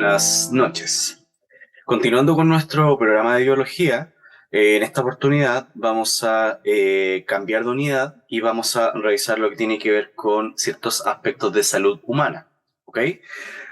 Buenas noches. Continuando con nuestro programa de biología, en esta oportunidad vamos a cambiar de unidad y vamos a revisar lo que tiene que ver con ciertos aspectos de salud humana. ¿Ok?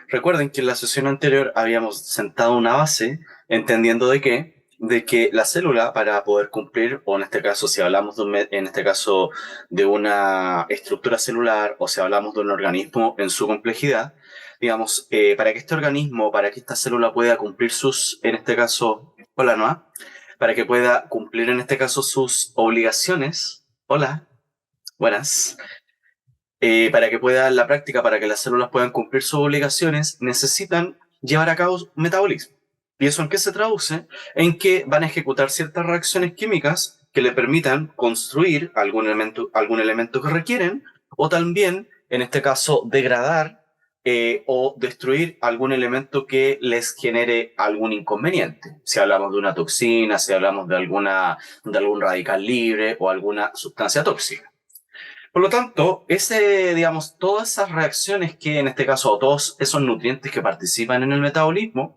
Recuerden que en la sesión anterior habíamos sentado una base entendiendo de que la célula para poder cumplir, o en este caso si hablamos en este caso de una estructura celular o si hablamos de un organismo en su complejidad, digamos, para que este organismo, para que esta célula pueda cumplir sus, en este caso, hola Noah, para que pueda cumplir en este caso sus obligaciones, hola, buenas, para que pueda en la práctica, para que las células puedan cumplir sus obligaciones, necesitan llevar a cabo metabolismo. ¿Y eso en qué se traduce? En que van a ejecutar ciertas reacciones químicas que le permitan construir algún elemento que requieren, o también, en este caso, degradar o destruir algún elemento que les genere algún inconveniente. Si hablamos de una toxina, si hablamos de algún radical libre o alguna sustancia tóxica. Por lo tanto, digamos, todas esas reacciones que en este caso, o todos esos nutrientes que participan en el metabolismo,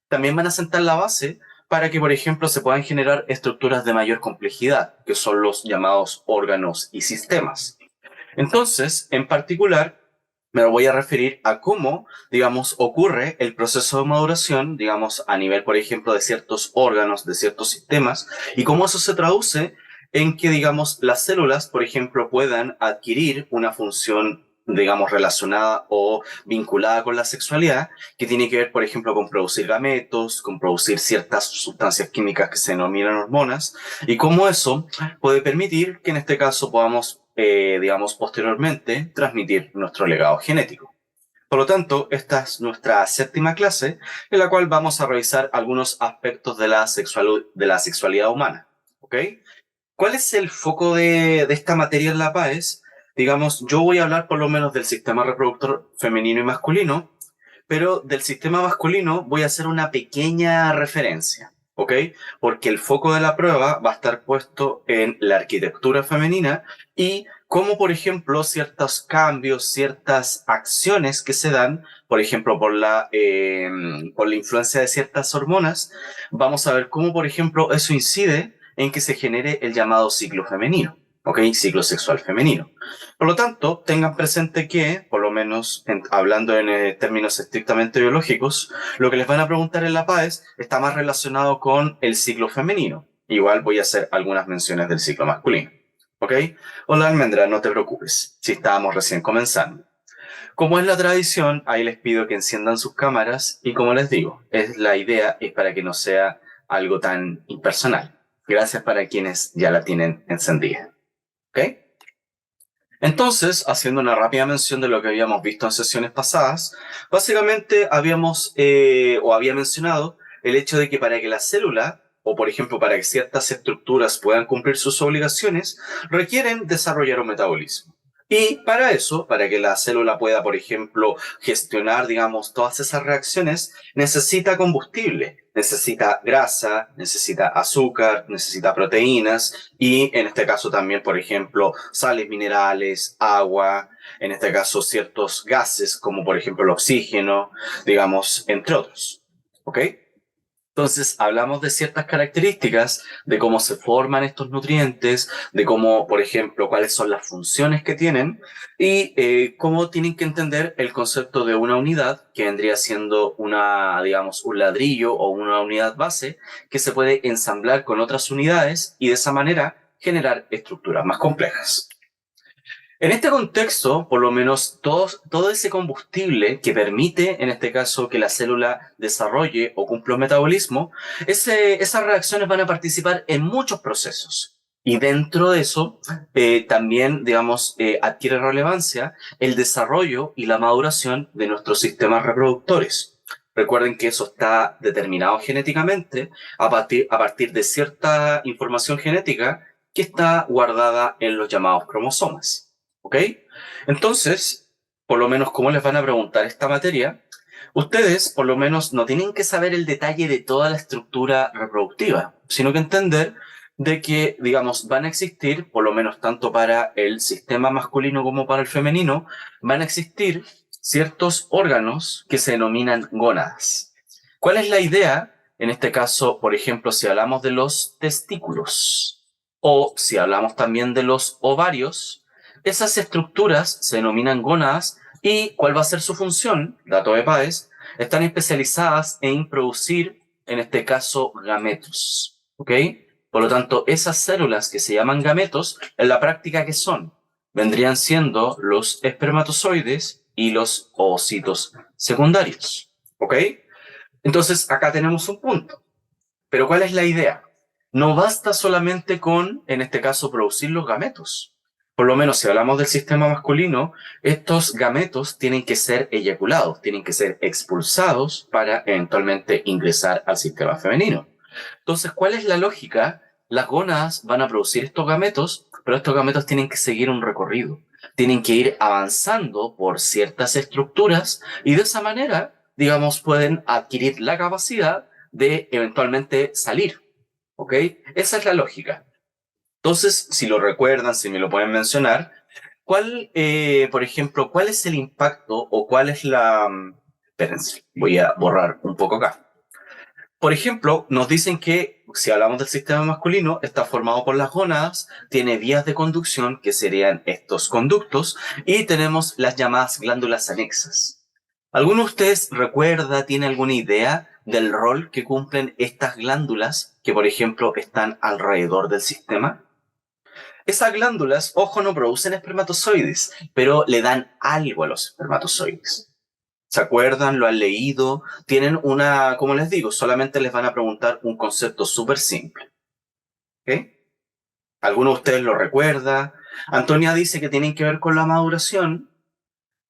también van a sentar la base para que, por ejemplo, se puedan generar estructuras de mayor complejidad, que son los llamados órganos y sistemas. Entonces, en particular, me voy a referir a cómo, digamos, ocurre el proceso de maduración, digamos, a nivel, por ejemplo, de ciertos órganos, de ciertos sistemas, y cómo eso se traduce en que, digamos, las células, por ejemplo, puedan adquirir una función, digamos, relacionada o vinculada con la sexualidad, que tiene que ver, por ejemplo, con producir gametos, con producir ciertas sustancias químicas que se denominan hormonas, y cómo eso puede permitir que en este caso podamos, digamos, posteriormente transmitir nuestro legado genético. Por lo tanto, esta es nuestra séptima clase, en la cual vamos a revisar algunos aspectos de la sexualidad humana. ¿Ok? ¿Cuál es el foco de esta materia en la PAES? Digamos, yo voy a hablar por lo menos del sistema reproductor femenino y masculino, pero del sistema masculino voy a hacer una pequeña referencia, ¿ok? Porque el foco de la prueba va a estar puesto en la arquitectura femenina y cómo, por ejemplo, ciertos cambios, ciertas acciones que se dan, por ejemplo, por la influencia de ciertas hormonas, vamos a ver cómo, por ejemplo, eso incide en que se genere el llamado ciclo femenino, ¿ok? Ciclo sexual femenino. Por lo tanto, tengan presente que, por lo menos hablando en términos estrictamente biológicos, lo que les van a preguntar en la PAES está más relacionado con el ciclo femenino. Igual voy a hacer algunas menciones del ciclo masculino. ¿Ok? Hola Almendra, no te preocupes, si estábamos recién comenzando. Como es la tradición, ahí les pido que enciendan sus cámaras y como les digo, la idea es para que no sea algo tan impersonal. Gracias para quienes ya la tienen encendida. ¿Ok? Entonces, haciendo una rápida mención de lo que habíamos visto en sesiones pasadas, básicamente había mencionado el hecho de que para que la célula, o por ejemplo para que ciertas estructuras puedan cumplir sus obligaciones, requieren desarrollar un metabolismo. Y para eso, para que la célula pueda, por ejemplo, gestionar, digamos, todas esas reacciones, necesita combustible, necesita grasa, necesita azúcar, necesita proteínas y en este caso también, por ejemplo, sales minerales, agua, en este caso ciertos gases como por ejemplo el oxígeno, digamos, entre otros. ¿Ok? Entonces, hablamos de ciertas características, de cómo se forman estos nutrientes, de cómo, por ejemplo, cuáles son las funciones que tienen y cómo tienen que entender el concepto de una unidad que vendría siendo digamos, un ladrillo o una unidad base que se puede ensamblar con otras unidades y de esa manera generar estructuras más complejas. En este contexto, por lo menos todo ese combustible que permite, en este caso, que la célula desarrolle o cumpla un metabolismo, esas reacciones van a participar en muchos procesos. Y dentro de eso, también, digamos, adquiere relevancia el desarrollo y la maduración de nuestros sistemas reproductores. Recuerden que eso está determinado genéticamente a partir de cierta información genética que está guardada en los llamados cromosomas. ¿Ok? Entonces, por lo menos, ¿cómo les van a preguntar esta materia? Ustedes, por lo menos, no tienen que saber el detalle de toda la estructura reproductiva, sino que entender de que, digamos, van a existir, por lo menos tanto para el sistema masculino como para el femenino, van a existir ciertos órganos que se denominan gónadas. ¿Cuál es la idea? En este caso, por ejemplo, si hablamos de los testículos o si hablamos también de los ovarios, esas estructuras se denominan gónadas y ¿cuál va a ser su función? Dato de Páez, están especializadas en producir, en este caso, gametos. ¿Ok? Por lo tanto, esas células que se llaman gametos, en la práctica, ¿qué son? Vendrían siendo los espermatozoides y los ovocitos secundarios. ¿Ok? Entonces, acá tenemos un punto. Pero ¿cuál es la idea? No basta solamente con, en este caso, producir los gametos. Por lo menos si hablamos del sistema masculino, estos gametos tienen que ser eyaculados, tienen que ser expulsados para eventualmente ingresar al sistema femenino. Entonces, ¿cuál es la lógica? Las gónadas van a producir estos gametos, pero estos gametos tienen que seguir un recorrido. Tienen que ir avanzando por ciertas estructuras y de esa manera, digamos, pueden adquirir la capacidad de eventualmente salir. ¿Ok? Esa es la lógica. Entonces, si lo recuerdan, si me lo pueden mencionar, por ejemplo, cuál es el impacto o cuál es la... Espérense, voy a borrar un poco acá. Por ejemplo, nos dicen que si hablamos del sistema masculino, está formado por las gónadas, tiene vías de conducción que serían estos conductos y tenemos las llamadas glándulas anexas. ¿Alguno de ustedes recuerda, tiene alguna idea del rol que cumplen estas glándulas que, por ejemplo, están alrededor del sistema? Esas glándulas, ojo, no producen espermatozoides, pero le dan algo a los espermatozoides. ¿Se acuerdan? ¿Lo han leído? Tienen una, como les digo, solamente les van a preguntar un concepto súper simple. ¿Ok? ¿Alguno de ustedes lo recuerda? Antonia dice que tienen que ver con la maduración.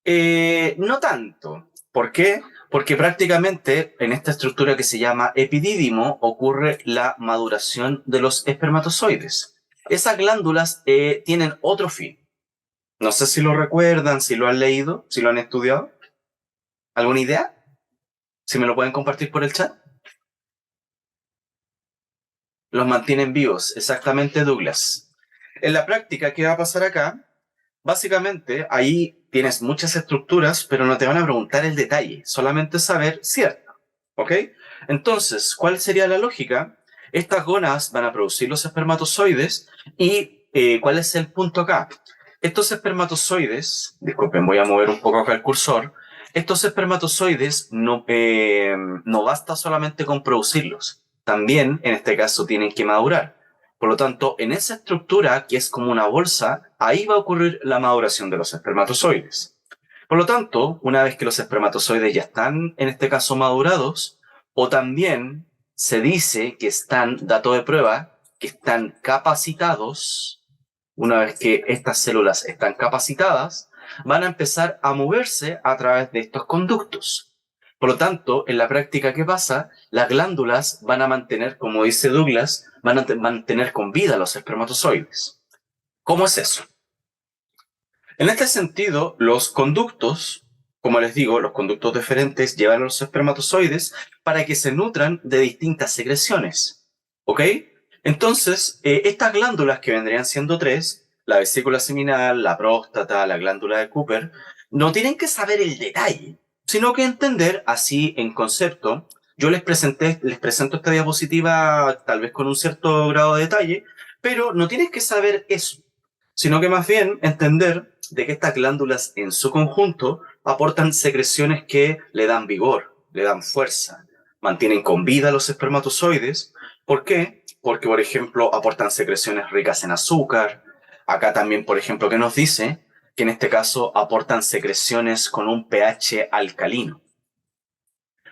No tanto. ¿Por qué? Porque prácticamente en esta estructura que se llama epidídimo ocurre la maduración de los espermatozoides. Esas glándulas tienen otro fin. No sé si lo recuerdan, si lo han leído, si lo han estudiado. ¿Alguna idea? Si me lo pueden compartir por el chat. Los mantienen vivos, exactamente, Douglas. En la práctica, ¿qué va a pasar acá? Básicamente, ahí tienes muchas estructuras, pero no te van a preguntar el detalle, solamente saber cierto. ¿Ok? Entonces, ¿cuál sería la lógica? Estas gónadas van a producir los espermatozoides y ¿cuál es el punto acá? Estos espermatozoides, disculpen, voy a mover un poco acá el cursor, estos espermatozoides no basta solamente con producirlos, también en este caso tienen que madurar. Por lo tanto, en esa estructura que es como una bolsa, ahí va a ocurrir la maduración de los espermatozoides. Por lo tanto, una vez que los espermatozoides ya están, en este caso, madurados, o también se dice que están, dato de prueba, que están capacitados, una vez que estas células están capacitadas, van a empezar a moverse a través de estos conductos. Por lo tanto, en la práctica, ¿qué pasa? Las glándulas van a mantener, como dice Douglas, van a mantener con vida los espermatozoides. ¿Cómo es eso? En este sentido, los conductos, como les digo, los conductos deferentes llevan a los espermatozoides para que se nutran de distintas secreciones. ¿Ok? Entonces, estas glándulas que vendrían siendo tres, la vesícula seminal, la próstata, la glándula de Cooper, no tienen que saber el detalle, sino que entender así en concepto. Yo les presento esta diapositiva tal vez con un cierto grado de detalle, pero no tienes que saber eso, sino que más bien entender de que estas glándulas en su conjunto aportan secreciones que le dan vigor, le dan fuerza, mantienen con vida los espermatozoides. ¿Por qué? Porque, por ejemplo, aportan secreciones ricas en azúcar. Acá también, por ejemplo, que nos dice que en este caso aportan secreciones con un pH alcalino.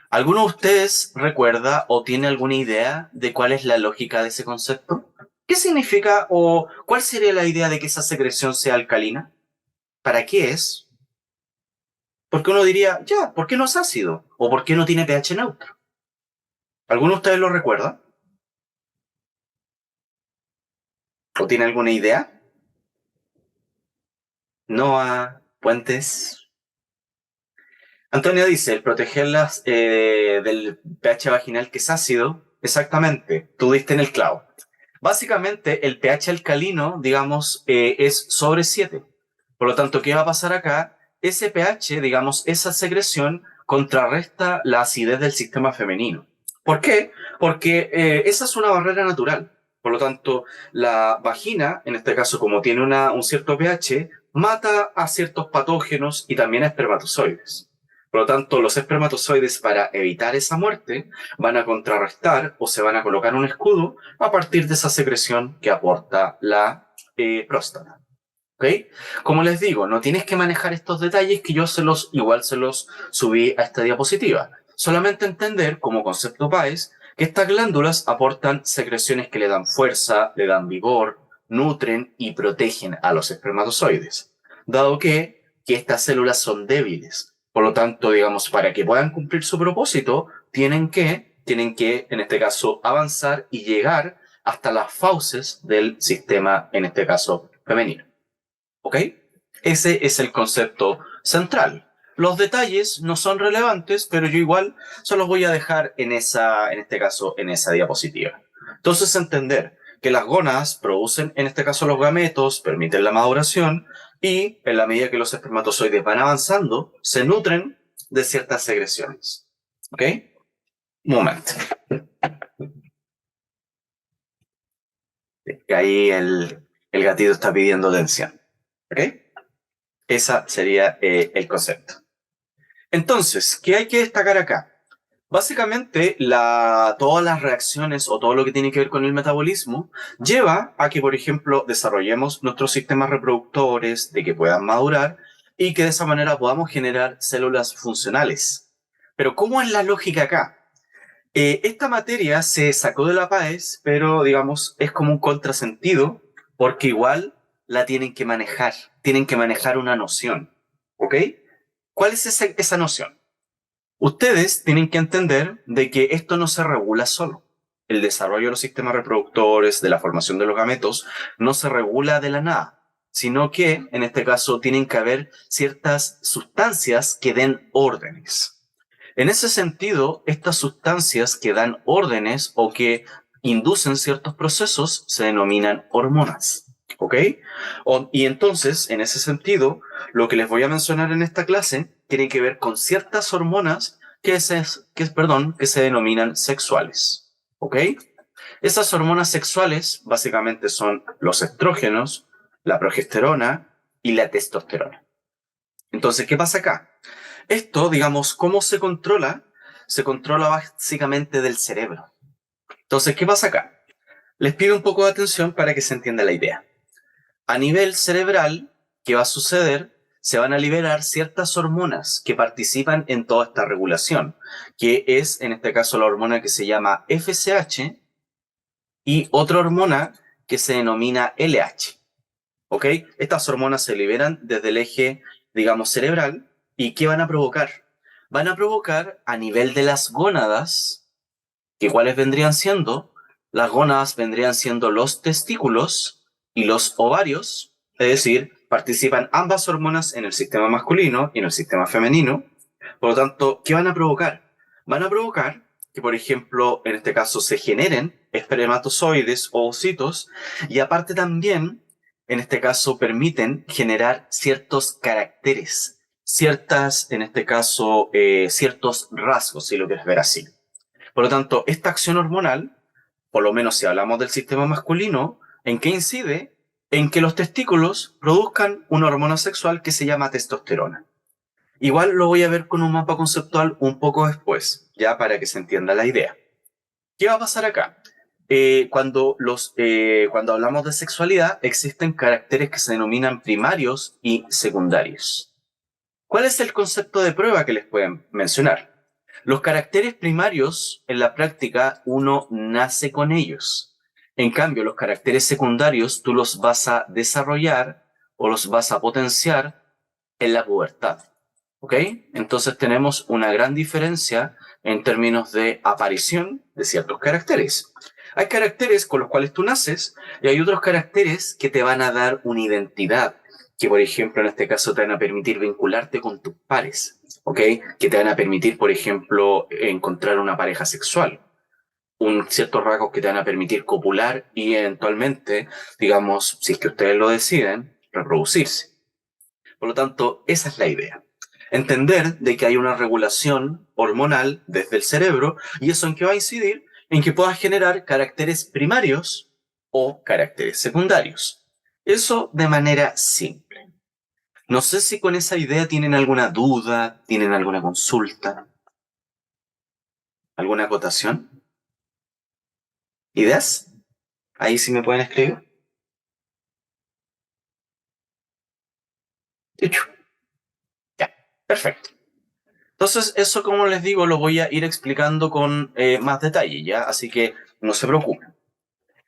¿Alguno de ustedes recuerda o tiene alguna idea de cuál es la lógica de ese concepto? ¿Qué significa o cuál sería la idea de que esa secreción sea alcalina? ¿Para qué es? Porque uno diría, ya, ¿por qué no es ácido? ¿O por qué no tiene pH neutro? ¿Alguno de ustedes lo recuerda? ¿O tiene alguna idea? Noah, Puentes. Antonio dice, el protegerlas del pH vaginal que es ácido. Exactamente, tú diste en el clavo. Básicamente, el pH alcalino, digamos, es sobre 7. Por lo tanto, ¿qué va a pasar acá? ese pH, digamos, esa secreción contrarresta la acidez del sistema femenino. ¿Por qué? Porque esa es una barrera natural. Por lo tanto, la vagina, en este caso, como tiene un cierto pH, mata a ciertos patógenos y también a espermatozoides. Por lo tanto, los espermatozoides, para evitar esa muerte, van a contrarrestar o se van a colocar un escudo a partir de esa secreción que aporta la próstata. ¿Ok? Como les digo, no tienes que manejar estos detalles que yo igual se los subí a esta diapositiva. Solamente entender, como concepto PAES, que estas glándulas aportan secreciones que le dan fuerza, le dan vigor, nutren y protegen a los espermatozoides, dado que estas células son débiles. Por lo tanto, digamos, para que puedan cumplir su propósito, tienen que, en este caso, avanzar y llegar hasta las fauces del sistema, en este caso, femenino. ¿Ok? Ese es el concepto central. Los detalles no son relevantes, pero yo igual se los voy a dejar en este caso, en esa diapositiva. Entonces, entender que las gónadas producen, en este caso, los gametos, permiten la maduración y, en la medida que los espermatozoides van avanzando, se nutren de ciertas secreciones. ¿Ok? Un momento. Que ahí el gatito está pidiendo atención. ¿Ok? Ese sería el concepto. Entonces, ¿qué hay que destacar acá? Básicamente, todas las reacciones o todo lo que tiene que ver con el metabolismo lleva a que, por ejemplo, desarrollemos nuestros sistemas reproductores, de que puedan madurar y que de esa manera podamos generar células funcionales. Pero, ¿cómo es la lógica acá? Esta materia se sacó de la PAES, pero, digamos, es como un contrasentido porque igual la tienen que manejar una noción, ¿ok? ¿Cuál es esa noción? Ustedes tienen que entender de que esto no se regula solo. El desarrollo de los sistemas reproductores, de la formación de los gametos, no se regula de la nada, sino que, en este caso, tienen que haber ciertas sustancias que den órdenes. En ese sentido, estas sustancias que dan órdenes o que inducen ciertos procesos se denominan hormonas. ¿Ok? Y entonces, en ese sentido, lo que les voy a mencionar en esta clase tiene que ver con ciertas hormonas que se denominan sexuales. ¿Ok? Esas hormonas sexuales básicamente son los estrógenos, la progesterona y la testosterona. Entonces, ¿qué pasa acá? Esto, digamos, ¿cómo se controla? Se controla básicamente del cerebro. Entonces, ¿qué pasa acá? Les pido un poco de atención para que se entienda la idea. A nivel cerebral, ¿qué va a suceder? Se van a liberar ciertas hormonas que participan en toda esta regulación, que es, en este caso, la hormona que se llama FSH y otra hormona que se denomina LH. ¿Ok? Estas hormonas se liberan desde el eje, digamos, cerebral. ¿Y qué van a provocar? Van a provocar a nivel de las gónadas, que cuáles vendrían siendo, las gónadas vendrían siendo los testículos y los ovarios, es decir, participan ambas hormonas en el sistema masculino y en el sistema femenino. Por lo tanto, ¿qué van a provocar? Van a provocar que, por ejemplo, en este caso se generen espermatozoides o ocitos y aparte también, en este caso, permiten generar ciertos caracteres, en este caso, ciertos rasgos, si lo quieres ver así. Por lo tanto, esta acción hormonal, por lo menos si hablamos del sistema masculino, ¿en qué incide? En que los testículos produzcan una hormona sexual que se llama testosterona. Igual lo voy a ver con un mapa conceptual un poco después, ya para que se entienda la idea. ¿Qué va a pasar acá? Cuando hablamos de sexualidad, existen caracteres que se denominan primarios y secundarios. ¿Cuál es el concepto de prueba que les pueden mencionar? Los caracteres primarios, en la práctica, uno nace con ellos. En cambio, los caracteres secundarios tú los vas a desarrollar o los vas a potenciar en la pubertad. ¿Ok? Entonces tenemos una gran diferencia en términos de aparición de ciertos caracteres. Hay caracteres con los cuales tú naces y hay otros caracteres que te van a dar una identidad, que por ejemplo en este caso te van a permitir vincularte con tus pares, ¿ok? Que te van a permitir, por ejemplo, encontrar una pareja sexual, ciertos rasgos que te van a permitir copular y eventualmente, digamos, si es que ustedes lo deciden, reproducirse. Por lo tanto, esa es la idea. Entender de que hay una regulación hormonal desde el cerebro y eso en qué va a incidir en que puedas generar caracteres primarios o caracteres secundarios. Eso de manera simple. No sé si con esa idea tienen alguna duda, tienen alguna consulta, alguna acotación. ¿Ideas? Ahí sí me pueden escribir. Dicho. Ya, perfecto. Entonces, eso como les digo, lo voy a ir explicando con más detalle, ¿ya? Así que no se preocupen.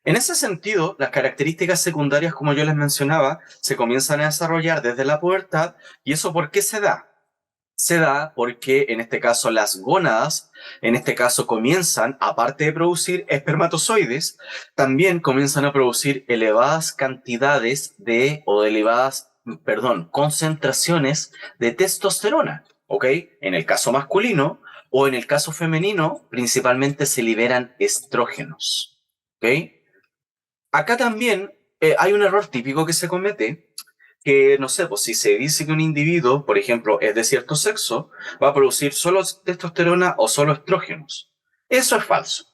En ese sentido, las características secundarias, como yo les mencionaba, se comienzan a desarrollar desde la pubertad. ¿Y eso por qué se da? Se da porque, en este caso, las gónadas, en este caso, comienzan, aparte de producir espermatozoides, también comienzan a producir elevadas cantidades o elevadas, perdón, concentraciones de testosterona, ¿ok? En el caso masculino o en el caso femenino, principalmente se liberan estrógenos, ¿ok? Acá también hay un error típico que se comete, que no sé, pues si se dice que un individuo, por ejemplo, es de cierto sexo, va a producir solo testosterona o solo estrógenos. Eso es falso,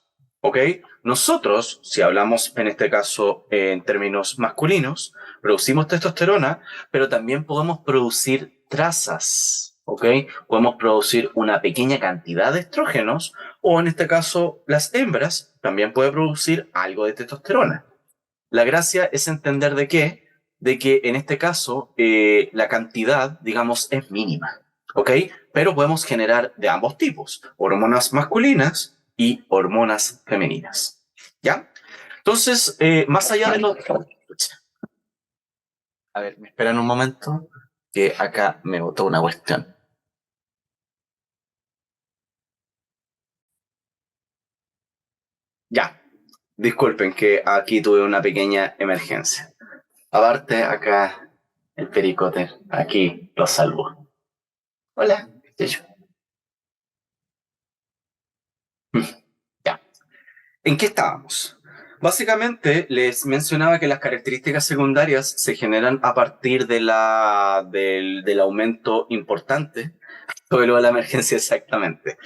¿ok? Nosotros, si hablamos en este caso en términos masculinos, producimos testosterona, pero también podemos producir trazas, ¿ok? Podemos producir una pequeña cantidad de estrógenos o en este caso las hembras también pueden producir algo de testosterona. La gracia es entender de que en este caso la cantidad, digamos, es mínima, ¿ok? Pero podemos generar de ambos tipos, hormonas masculinas y hormonas femeninas, ¿ya? Entonces, más allá de lo... A ver, me esperan un momento, que acá me botó una cuestión. Ya, disculpen que aquí tuve una pequeña emergencia. Aparte, acá el pericote, aquí lo salvo. Hola, Checho. Ya. ¿En qué estábamos? Básicamente les mencionaba que las características secundarias se generan a partir del aumento importante, sobre lo de la emergencia exactamente.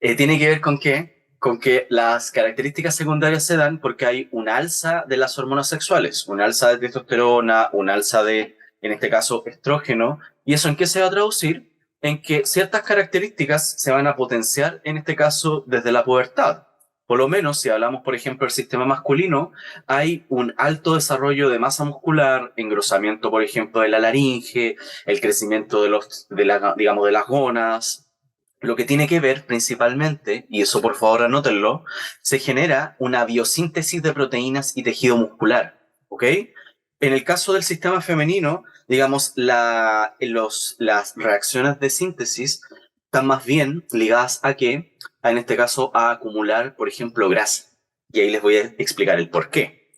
¿Tiene que ver con qué? Con que las características secundarias se dan porque hay un alza de las hormonas sexuales, un alza de testosterona, un alza de, en este caso, estrógeno. ¿Y eso en qué se va a traducir? En que ciertas características se van a potenciar, en este caso, desde la pubertad. Por lo menos, si hablamos, por ejemplo, del sistema masculino, hay un alto desarrollo de masa muscular, engrosamiento, por ejemplo, de la laringe, el crecimiento digamos, de las gónadas. Lo que tiene que ver principalmente, y eso por favor anótenlo, se genera una biosíntesis de proteínas y tejido muscular, ¿ok? En el caso del sistema femenino, digamos, las reacciones de síntesis están más bien ligadas a qué, en este caso, a acumular, por ejemplo, grasa. Y ahí les voy a explicar el por qué.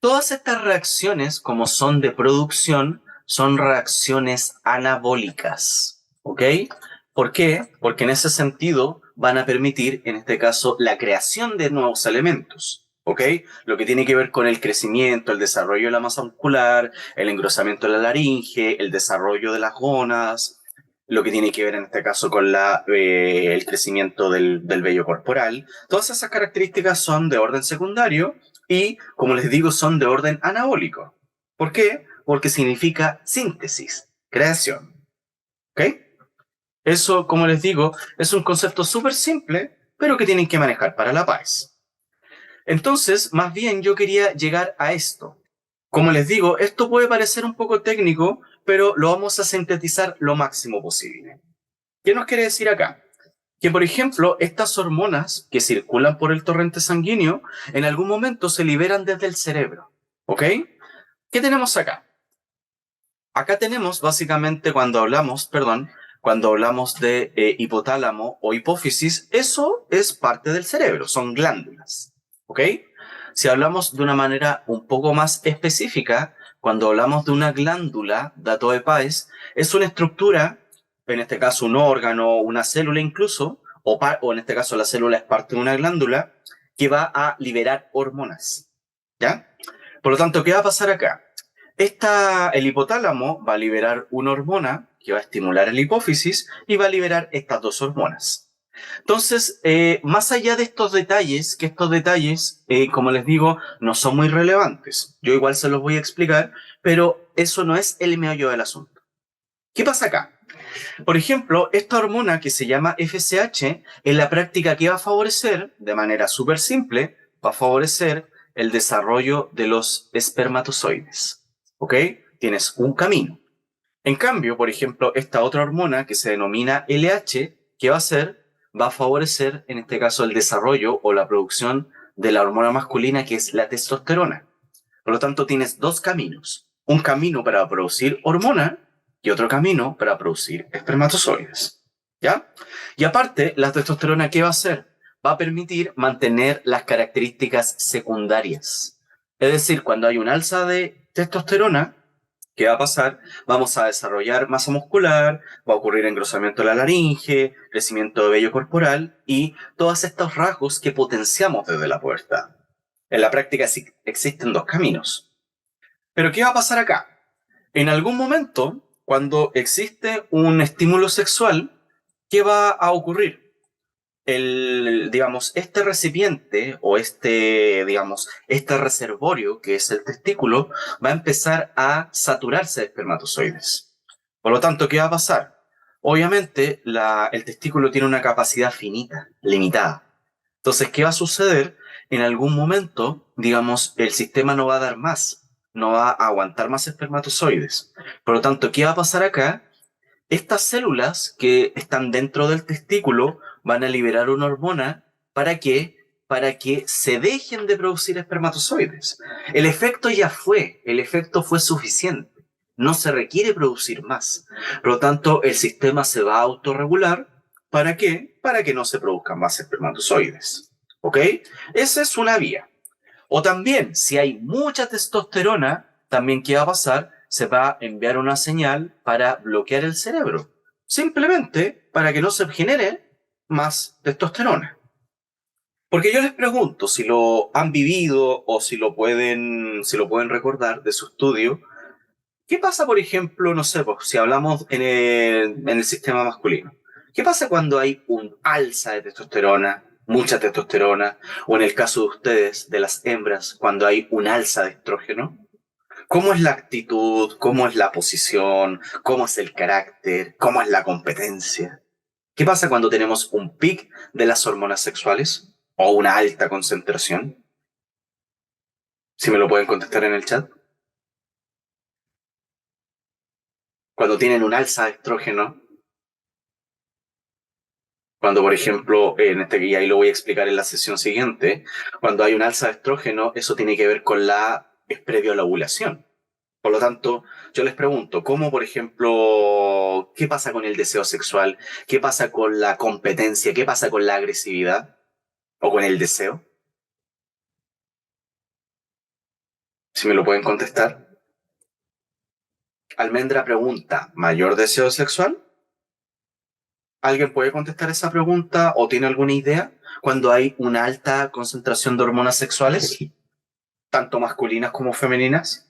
Todas estas reacciones, como son de producción, son reacciones anabólicas, ¿ok? ¿Por qué? Porque en ese sentido van a permitir, en este caso, la creación de nuevos elementos, ¿ok? Lo que tiene que ver con el crecimiento, el desarrollo de la masa muscular, el engrosamiento de la laringe, el desarrollo de las gónadas, lo que tiene que ver en este caso con el crecimiento del vello corporal. Todas esas características son de orden secundario y, como les digo, son de orden anabólico. ¿Por qué? Porque significa síntesis, creación. ¿Ok? Eso, como les digo, es un concepto súper simple, pero que tienen que manejar para la paz. Entonces, más bien yo quería llegar a esto. Como les digo, esto puede parecer un poco técnico, pero lo vamos a sintetizar lo máximo posible. ¿Qué nos quiere decir acá? Que, por ejemplo, estas hormonas que circulan por el torrente sanguíneo, en algún momento se liberan desde el cerebro. ¿Ok? ¿Qué tenemos acá? Acá tenemos básicamente cuando hablamos de hipotálamo o hipófisis, eso es parte del cerebro, son glándulas. ¿Ok? Si hablamos de una manera un poco más específica, cuando hablamos de una glándula, dato de Páez, es una estructura, en este caso un órgano, una célula incluso, o en este caso la célula es parte de una glándula, que va a liberar hormonas. ¿Ya? Por lo tanto, ¿qué va a pasar acá? El hipotálamo va a liberar una hormona que va a estimular el hipófisis y va a liberar estas dos hormonas. Entonces, más allá de estos detalles, como les digo, no son muy relevantes. Yo igual se los voy a explicar, pero eso no es el meollo del asunto. ¿Qué pasa acá? Por ejemplo, esta hormona que se llama FSH, en la práctica, ¿qué va a favorecer? De manera súper simple, va a favorecer el desarrollo de los espermatozoides. ¿Ok? Tienes un camino. En cambio, por ejemplo, esta otra hormona que se denomina LH, ¿qué va a hacer? Va a favorecer, en este caso, el desarrollo o la producción de la hormona masculina, que es la testosterona. Por lo tanto, tienes dos caminos. Un camino para producir hormona y otro camino para producir espermatozoides. ¿Ya? Y aparte, la testosterona, ¿qué va a hacer? Va a permitir mantener las características secundarias. Es decir, cuando hay un alza de testosterona, ¿qué va a pasar? Vamos a desarrollar masa muscular, va a ocurrir engrosamiento de la laringe, crecimiento de vello corporal y todos estos rasgos que potenciamos desde la pubertad. En la práctica existen dos caminos. Pero ¿qué va a pasar acá? En algún momento, cuando existe un estímulo sexual, ¿qué va a ocurrir? Este recipiente o este reservorio que es el testículo va a empezar a saturarse de espermatozoides. Por lo tanto, ¿qué va a pasar? Obviamente, el testículo tiene una capacidad finita, limitada. Entonces, ¿qué va a suceder? En algún momento, el sistema no va a dar más, no va a aguantar más espermatozoides. Por lo tanto, ¿qué va a pasar acá? Estas células que están dentro del testículo van a liberar una hormona ¿para qué? Para que se dejen de producir espermatozoides. El efecto ya el efecto fue suficiente. No se requiere producir más. Por lo tanto, el sistema se va a autorregular. ¿Para qué? Para que no se produzcan más espermatozoides. ¿Ok? Esa es una vía. O también, si hay mucha testosterona, también ¿qué va a pasar? Se va a enviar una señal para bloquear el cerebro. Simplemente para que no se genere más testosterona. Porque yo les pregunto si lo han vivido o si lo pueden recordar de su estudio. ¿Qué pasa, por ejemplo, no sé, pues, si hablamos en el sistema masculino? ¿Qué pasa cuando hay un alza de testosterona, mucha testosterona, o en el caso de ustedes, de las hembras, cuando hay un alza de estrógeno? ¿Cómo es la actitud? ¿Cómo es la posición? ¿Cómo es el carácter? ¿Cómo es la competencia? ¿Qué pasa cuando tenemos un pic de las hormonas sexuales o una alta concentración? Si me lo pueden contestar en el chat. Cuando tienen un alza de estrógeno, cuando, por ejemplo, y ahí lo voy a explicar en la sesión siguiente, cuando hay un alza de estrógeno, eso tiene que ver con es previo a la ovulación. Por lo tanto, yo les pregunto, ¿cómo, por ejemplo, qué pasa con el deseo sexual? ¿Qué pasa con la competencia? ¿Qué pasa con la agresividad? ¿O con el deseo? Si me lo pueden contestar. Almendra pregunta, ¿mayor deseo sexual? ¿Alguien puede contestar esa pregunta o tiene alguna idea? Cuando hay una alta concentración de hormonas sexuales, tanto masculinas como femeninas.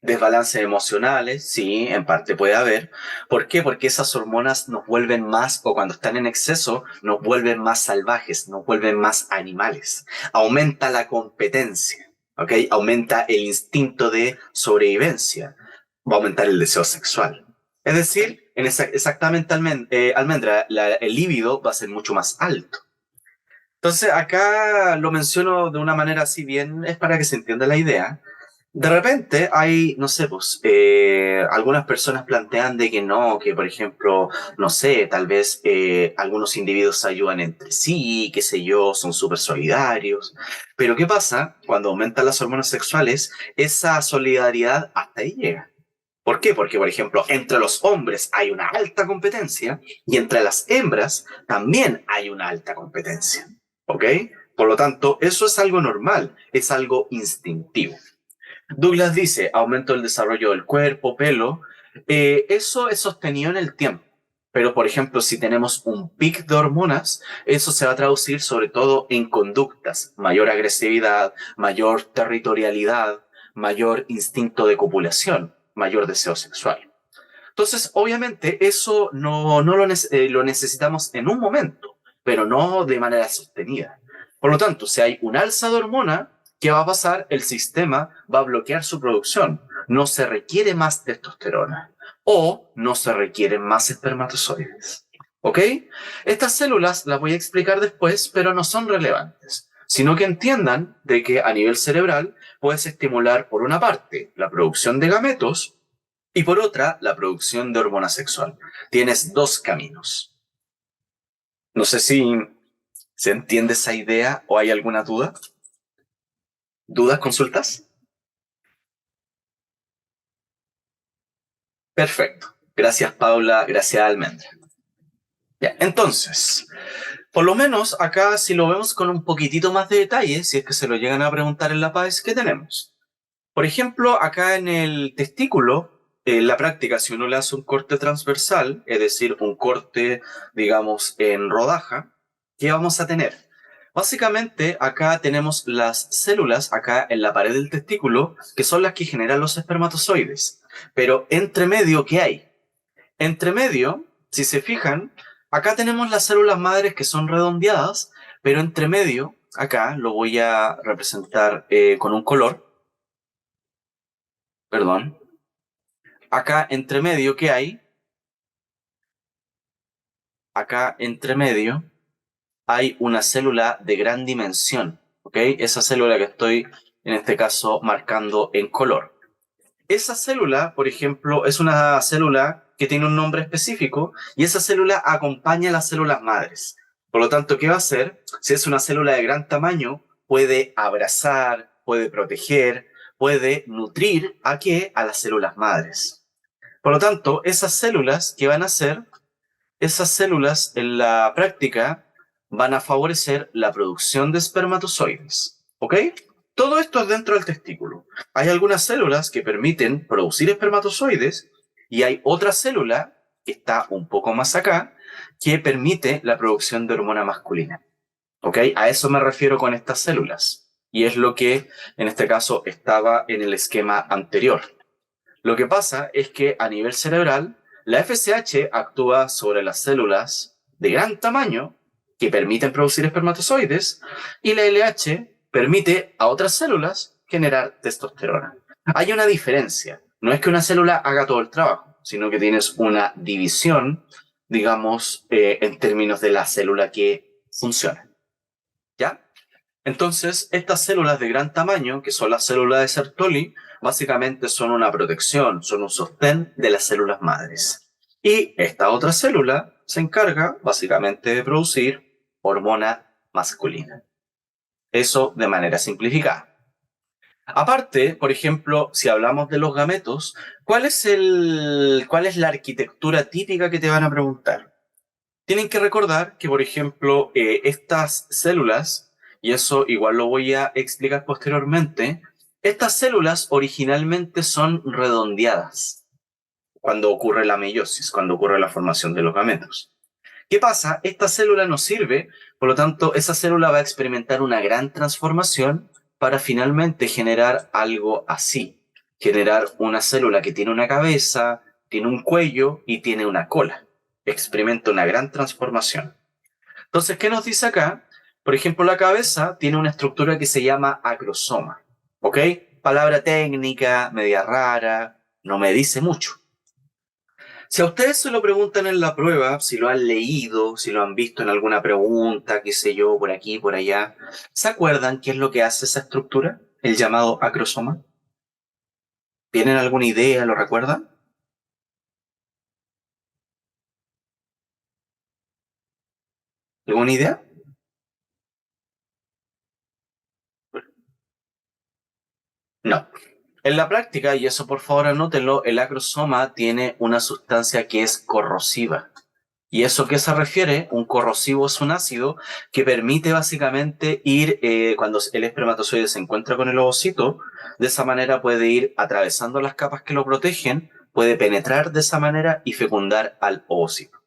Desbalances emocionales, sí, en parte puede haber. ¿Por qué? Porque esas hormonas nos vuelven más, o cuando están en exceso, nos vuelven más salvajes, nos vuelven más animales. Aumenta la competencia, ¿ok? Aumenta el instinto de sobrevivencia. Va a aumentar el deseo sexual. Es decir, exactamente, Almendra, el líbido va a ser mucho más alto. Entonces, acá lo menciono de una manera así bien, es para que se entienda la idea. De repente hay, no sé, pues, algunas personas plantean de que no, que por ejemplo, no sé, tal vez algunos individuos se ayudan entre sí, qué sé yo, son súper solidarios. Pero ¿qué pasa? Cuando aumentan las hormonas sexuales, esa solidaridad hasta ahí llega. ¿Por qué? Porque, por ejemplo, entre los hombres hay una alta competencia y entre las hembras también hay una alta competencia. ¿Ok? Por lo tanto, eso es algo normal, es algo instintivo. Douglas dice, aumento del desarrollo del cuerpo, pelo. Eso es sostenido en el tiempo. Pero, por ejemplo, si tenemos un pic de hormonas, eso se va a traducir sobre todo en conductas, mayor agresividad, mayor territorialidad, mayor instinto de copulación, mayor deseo sexual. Entonces, obviamente, eso lo necesitamos en un momento, pero no de manera sostenida. Por lo tanto, si hay un alza de hormona, ¿qué va a pasar? El sistema va a bloquear su producción. No se requiere más testosterona o no se requieren más espermatozoides. ¿Ok? Estas células las voy a explicar después, pero no son relevantes, sino que entiendan de que a nivel cerebral puedes estimular, por una parte, la producción de gametos y por otra, la producción de hormona sexual. Tienes dos caminos. No sé si se entiende esa idea o hay alguna duda. ¿Dudas, consultas? Perfecto. Gracias, Paula. Gracias, Almendra. Ya, entonces, por lo menos acá, si lo vemos con un poquitito más de detalle, si es que se lo llegan a preguntar en la PAES, ¿qué tenemos? Por ejemplo, acá en el testículo, en la práctica, si uno le hace un corte transversal, es decir, un corte, digamos, en rodaja, ¿qué vamos a tener? Básicamente, acá tenemos las células, acá en la pared del testículo, que son las que generan los espermatozoides. Pero entre medio, ¿qué hay? Entre medio, si se fijan, acá tenemos las células madres que son redondeadas, pero entre medio, acá lo voy a representar con un color, perdón. Acá entre medio, ¿qué hay? Acá entre medio hay una célula de gran dimensión, ¿ok? Esa célula que estoy, en este caso, marcando en color. Esa célula, por ejemplo, es una célula que tiene un nombre específico y esa célula acompaña a las células madres. Por lo tanto, ¿qué va a hacer? Si es una célula de gran tamaño, puede abrazar, puede proteger, puede nutrir ¿a qué? A las células madres. Por lo tanto, esas células, ¿qué van a hacer? Esas células en la práctica van a favorecer la producción de espermatozoides. ¿Ok? Todo esto es dentro del testículo. Hay algunas células que permiten producir espermatozoides y hay otra célula que está un poco más acá que permite la producción de hormona masculina. ¿Ok? A eso me refiero con estas células. Y es lo que en este caso estaba en el esquema anterior. Lo que pasa es que a nivel cerebral, la FSH actúa sobre las células de gran tamaño que permiten producir espermatozoides y la LH permite a otras células generar testosterona. Hay una diferencia. No es que una célula haga todo el trabajo, sino que tienes una división, digamos, en términos de la célula que funciona. ¿Ya? Entonces, estas células de gran tamaño, que son las células de Sertoli, básicamente son una protección, son un sostén de las células madres. Y esta otra célula se encarga básicamente de producir hormona masculina. Eso de manera simplificada. Aparte, por ejemplo, si hablamos de los gametos, ¿cuál es la arquitectura típica que te van a preguntar? Tienen que recordar que, por ejemplo, estas células, y eso igual lo voy a explicar posteriormente, estas células originalmente son redondeadas cuando ocurre la meiosis, cuando ocurre la formación de los gametos. ¿Qué pasa? Esta célula nos sirve, por lo tanto, esa célula va a experimentar una gran transformación para finalmente generar algo así, generar una célula que tiene una cabeza, tiene un cuello y tiene una cola. Experimenta una gran transformación. Entonces, ¿qué nos dice acá? Por ejemplo, la cabeza tiene una estructura que se llama acrosoma. ¿Ok? Palabra técnica, media rara, no me dice mucho. Si a ustedes se lo preguntan en la prueba, si lo han leído, si lo han visto en alguna pregunta, qué sé yo, por aquí, por allá, ¿se acuerdan qué es lo que hace esa estructura? El llamado acrosoma. ¿Tienen alguna idea? ¿Lo recuerdan? ¿Alguna idea? No. En la práctica, y eso por favor anótenlo, el acrosoma tiene una sustancia que es corrosiva. ¿Y eso qué se refiere? Un corrosivo es un ácido que permite básicamente ir, cuando el espermatozoide se encuentra con el ovocito, de esa manera puede ir atravesando las capas que lo protegen, puede penetrar de esa manera y fecundar al ovocito.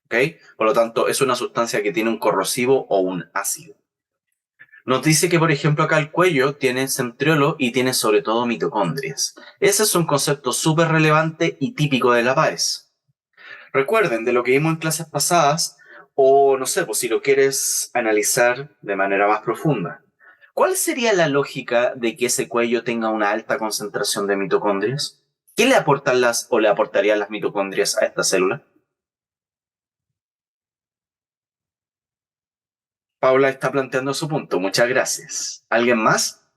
¿ok? Por lo tanto, es una sustancia que tiene un corrosivo o un ácido. Nos dice que, por ejemplo, acá el cuello tiene centriolo y tiene sobre todo mitocondrias. Ese es un concepto súper relevante y típico de la PAES. Recuerden de lo que vimos en clases pasadas, o no sé, pues si lo quieres analizar de manera más profunda. ¿Cuál sería la lógica de que ese cuello tenga una alta concentración de mitocondrias? ¿Qué le aportan las o le aportarían las mitocondrias a esta célula? Paula está planteando su punto. Muchas gracias. ¿Alguien más?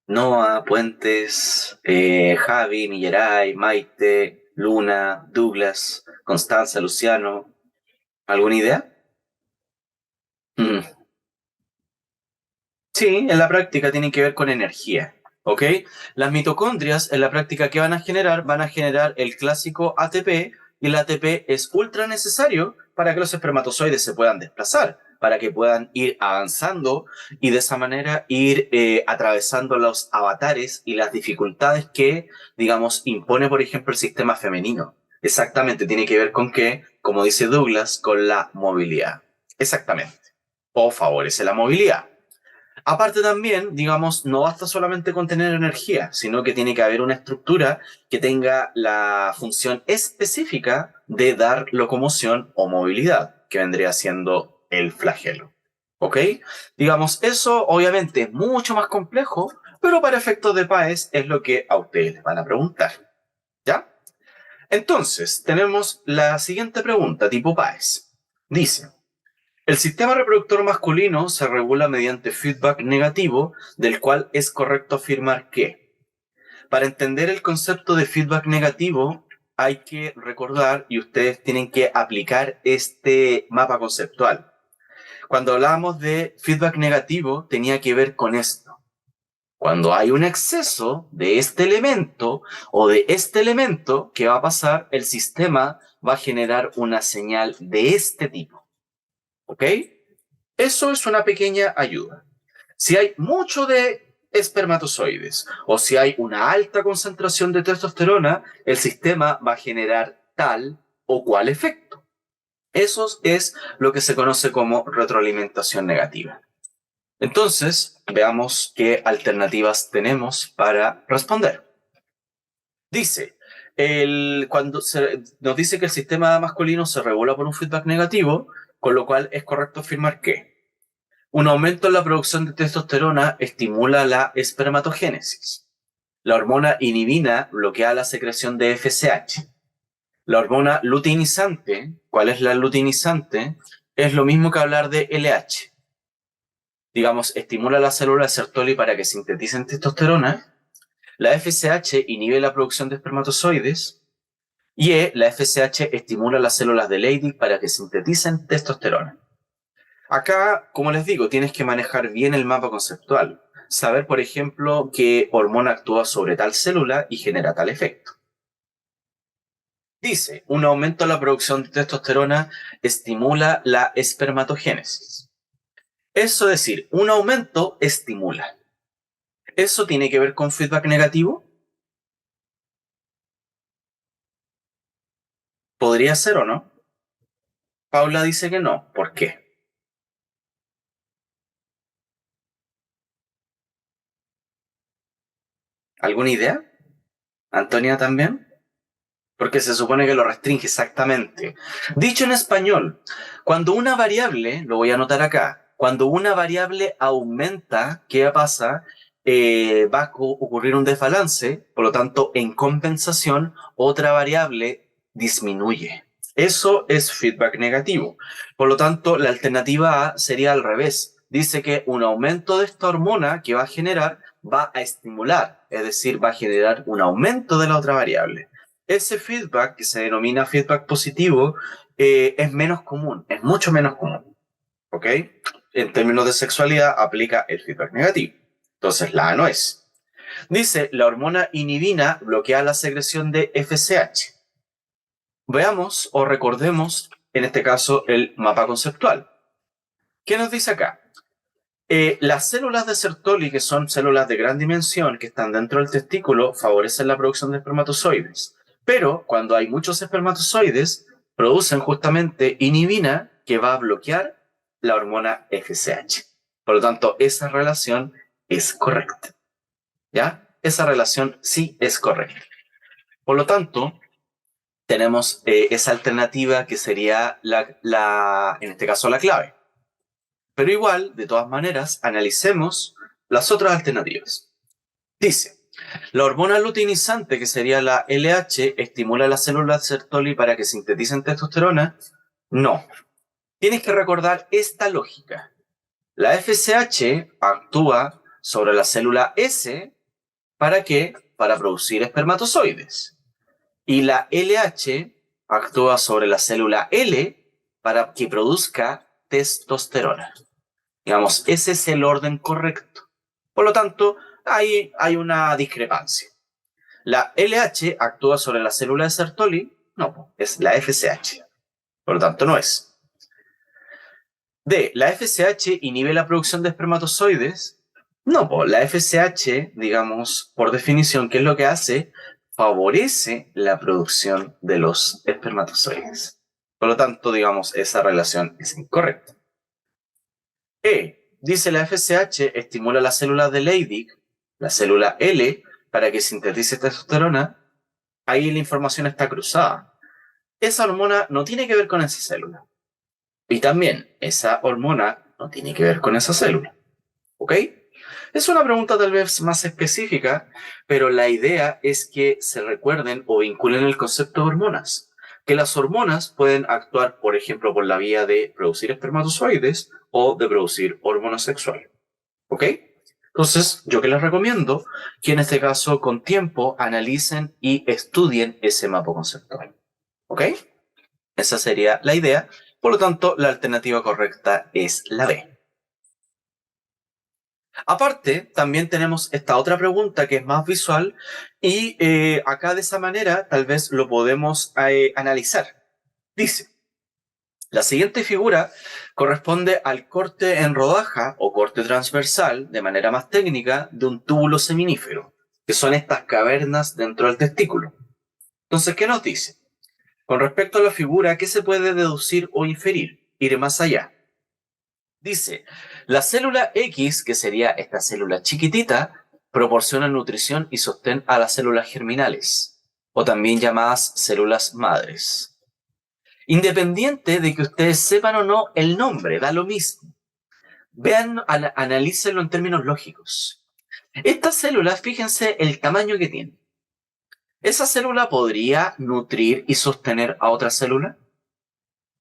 Noah, Puentes, Javi, Milleray, Maite, Luna, Douglas, Constanza, Luciano. ¿Alguna idea? Mm, sí, en la práctica tienen que ver con energía. ¿Ok? Las mitocondrias en la práctica que van a generar, el clásico ATP y el ATP es ultra necesario para que los espermatozoides se puedan desplazar, para que puedan ir avanzando y de esa manera ir atravesando los avatares y las dificultades que, digamos, impone, por ejemplo, el sistema femenino. Exactamente, tiene que ver con qué, como dice Douglas, con la movilidad. Exactamente. O favorece la movilidad. Aparte también, digamos, no basta solamente con tener energía, sino que tiene que haber una estructura que tenga la función específica de dar locomoción o movilidad, que vendría siendo el flagelo. ¿Ok? Digamos, eso obviamente es mucho más complejo, pero para efectos de PAES es lo que a ustedes les van a preguntar. ¿Ya? Entonces, tenemos la siguiente pregunta, tipo PAES. Dice, el sistema reproductor masculino se regula mediante feedback negativo, del cual es correcto afirmar que, para entender el concepto de feedback negativo, hay que recordar y ustedes tienen que aplicar este mapa conceptual. Cuando hablábamos de feedback negativo, tenía que ver con esto. Cuando hay un exceso de este elemento o de este elemento, ¿qué va a pasar? El sistema va a generar una señal de este tipo. ¿Ok? Eso es una pequeña ayuda. Si hay mucho de espermatozoides o si hay una alta concentración de testosterona, el sistema va a generar tal o cual efecto. Eso es lo que se conoce como retroalimentación negativa. Entonces, veamos qué alternativas tenemos para responder. Dice, nos dice que el sistema masculino se regula por un feedback negativo, con lo cual es correcto afirmar que un aumento en la producción de testosterona estimula la espermatogénesis. La hormona inhibina bloquea la secreción de FSH. La hormona luteinizante, ¿cuál es la luteinizante? Es lo mismo que hablar de LH. Digamos, estimula las células Sertoli para que sinteticen testosterona. La FSH inhibe la producción de espermatozoides. Y la FSH estimula las células de Leydig para que sinteticen testosterona. Acá, como les digo, tienes que manejar bien el mapa conceptual. Saber, por ejemplo, qué hormona actúa sobre tal célula y genera tal efecto. Dice, un aumento en la producción de testosterona estimula la espermatogénesis. Eso es decir, un aumento estimula. ¿Eso tiene que ver con feedback negativo? ¿Podría ser o no? Paula dice que no. ¿Por qué? ¿Alguna idea? ¿Antonia también? Porque se supone que lo restringe exactamente. Dicho en español, cuando una variable, lo voy a anotar acá, cuando una variable aumenta, ¿qué pasa? Va a ocurrir un desbalance, por lo tanto, en compensación, otra variable disminuye. Eso es feedback negativo. Por lo tanto, la alternativa A sería al revés. Dice que un aumento de esta hormona que va a generar va a estimular, es decir, va a generar un aumento de la otra variable. Ese feedback, que se denomina feedback positivo, es menos común, es mucho menos común. ¿Ok? En términos de sexualidad, aplica el feedback negativo. Entonces, la A no es. Dice, la hormona inhibina bloquea la secreción de FSH. Veamos o recordemos, en este caso, el mapa conceptual. ¿Qué nos dice acá? Las células de Sertoli, que son células de gran dimensión que están dentro del testículo, favorecen la producción de espermatozoides. Pero cuando hay muchos espermatozoides, producen justamente inhibina, que va a bloquear la hormona FSH. Por lo tanto, esa relación es correcta. ¿Ya? Esa relación sí es correcta. Por lo tanto, tenemos esa alternativa que sería en este caso la clave. Pero igual, de todas maneras, analicemos las otras alternativas. Dice, la hormona luteinizante, que sería la LH, estimula las células Sertoli para que sinteticen testosterona. No. Tienes que recordar esta lógica. La FSH actúa sobre la célula S, ¿para qué? Para producir espermatozoides. Y la LH actúa sobre la célula L para que produzca testosterona. Digamos, ese es el orden correcto. Por lo tanto, ahí hay una discrepancia. La LH actúa sobre la célula de Sertoli. No, es la FSH. Por lo tanto, no es. D. ¿La FSH inhibe la producción de espermatozoides? No, pues la FSH, digamos, por definición, ¿qué es lo que hace? Favorece la producción de los espermatozoides. Por lo tanto, digamos, esa relación es incorrecta. E. Dice la FSH estimula las células de Leydig, la célula L, para que sintetice testosterona. Ahí la información está cruzada. Esa hormona no tiene que ver con esa célula. Y también esa hormona no tiene que ver con esa célula. ¿Ok? Es una pregunta tal vez más específica, pero la idea es que se recuerden o vinculen el concepto de hormonas. Que las hormonas pueden actuar, por ejemplo, por la vía de producir espermatozoides o de producir hormona sexual. ¿Ok? Entonces, yo que les recomiendo que en este caso, con tiempo, analicen y estudien ese mapa conceptual. ¿Ok? Esa sería la idea. Por lo tanto, la alternativa correcta es la B. Aparte, también tenemos esta otra pregunta que es más visual y acá de esa manera tal vez lo podemos analizar. Dice, la siguiente figura corresponde al corte en rodaja o corte transversal, de manera más técnica, de un túbulo seminífero, que son estas cavernas dentro del testículo. Entonces, ¿qué nos dice? Con respecto a la figura, ¿qué se puede deducir o inferir? Ir más allá. Dice, la célula X, que sería esta célula chiquitita, proporciona nutrición y sostén a las células germinales, o también llamadas células madres. Independiente de que ustedes sepan o no el nombre, da lo mismo. Vean, analícenlo en términos lógicos. Estas células, fíjense el tamaño que tienen. ¿Esa célula podría nutrir y sostener a otra célula?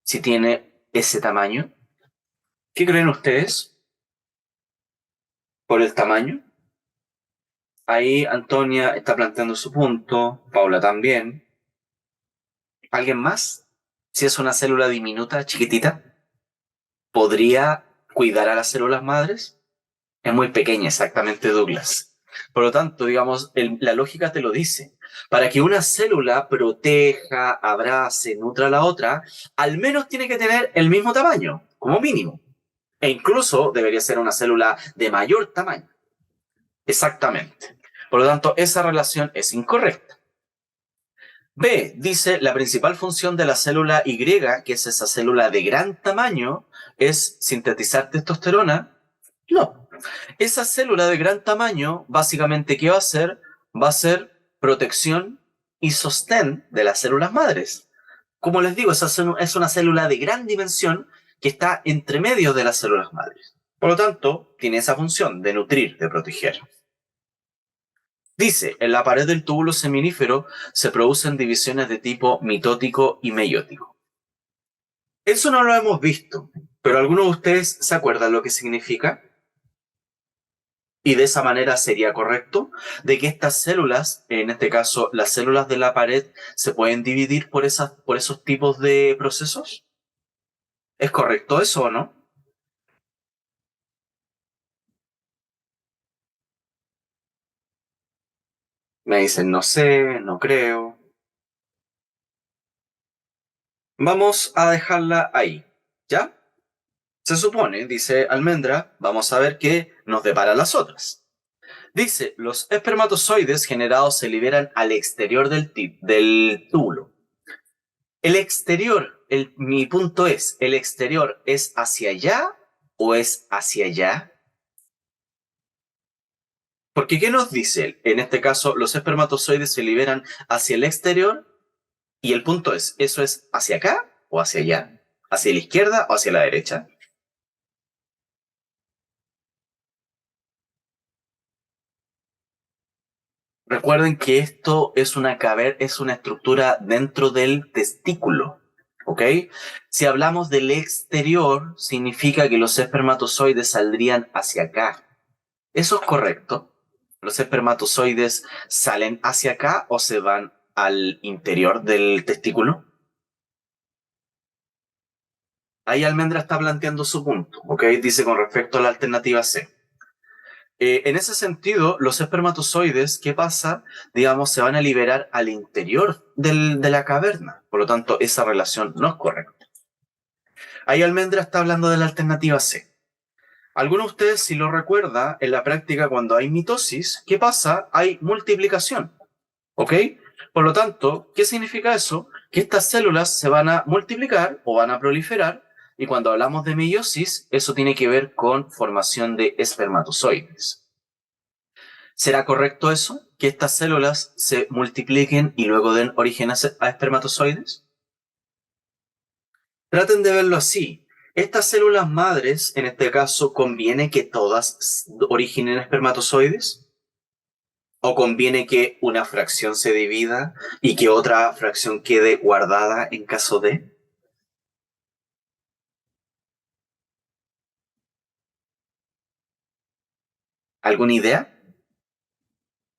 Si tiene ese tamaño. ¿Qué creen ustedes? ¿Por el tamaño? Ahí Antonia está planteando su punto, Paula también. ¿Alguien más? Si es una célula diminuta, chiquitita, ¿podría cuidar a las células madres? Es muy pequeña, exactamente, Douglas. Por lo tanto, digamos, la lógica te lo dice. Para que una célula proteja, abrace, nutra a la otra, al menos tiene que tener el mismo tamaño, como mínimo. E incluso debería ser una célula de mayor tamaño. Exactamente. Por lo tanto, esa relación es incorrecta. B, dice, la principal función de la célula Y, que es esa célula de gran tamaño, es sintetizar testosterona. No. Esa célula de gran tamaño, básicamente, ¿qué va a hacer? Va a ser protección y sostén de las células madres. Como les digo, esa es una célula de gran dimensión que está entre medio de las células madres. Por lo tanto, tiene esa función de nutrir, de proteger. Dice, en la pared del túbulo seminífero se producen divisiones de tipo mitótico y meiótico. Eso no lo hemos visto, pero ¿alguno de ustedes se acuerdan lo que significa? Y de esa manera sería correcto de que estas células, en este caso las células de la pared, se pueden dividir por esos tipos de procesos. ¿Es correcto eso o no? Me dicen, no sé, no creo. Vamos a dejarla ahí, ¿ya? Se supone, dice Almendra, vamos a ver qué nos depara las otras. Dice, los espermatozoides generados se liberan al exterior del túbulo. El exterior, mi punto es, ¿el exterior es hacia allá o es hacia allá? Porque ¿qué nos dice? En este caso, los espermatozoides se liberan hacia el exterior y el punto es, ¿eso es hacia acá o hacia allá? ¿Hacia la izquierda o hacia la derecha? Recuerden que esto es es una estructura dentro del testículo, ¿ok? Si hablamos del exterior, significa que los espermatozoides saldrían hacia acá. ¿Eso es correcto? ¿Los espermatozoides salen hacia acá o se van al interior del testículo? Ahí Almendra está planteando su punto, ¿ok? Dice con respecto a la alternativa C. En ese sentido, los espermatozoides, ¿qué pasa? Digamos, se van a liberar al interior de la caverna. Por lo tanto, esa relación no es correcta. Ahí Almendra está hablando de la alternativa C. Alguno de ustedes, si lo recuerda, en la práctica cuando hay mitosis, ¿qué pasa? Hay multiplicación, ¿ok? Por lo tanto, ¿qué significa eso? Que estas células se van a multiplicar o van a proliferar y cuando hablamos de meiosis, eso tiene que ver con formación de espermatozoides. ¿Será correcto eso? ¿Que estas células se multipliquen y luego den origen a espermatozoides? Traten de verlo así. ¿Estas células madres, en este caso, conviene que todas originen espermatozoides? ¿O conviene que una fracción se divida y que otra fracción quede guardada en caso de? ¿Alguna idea?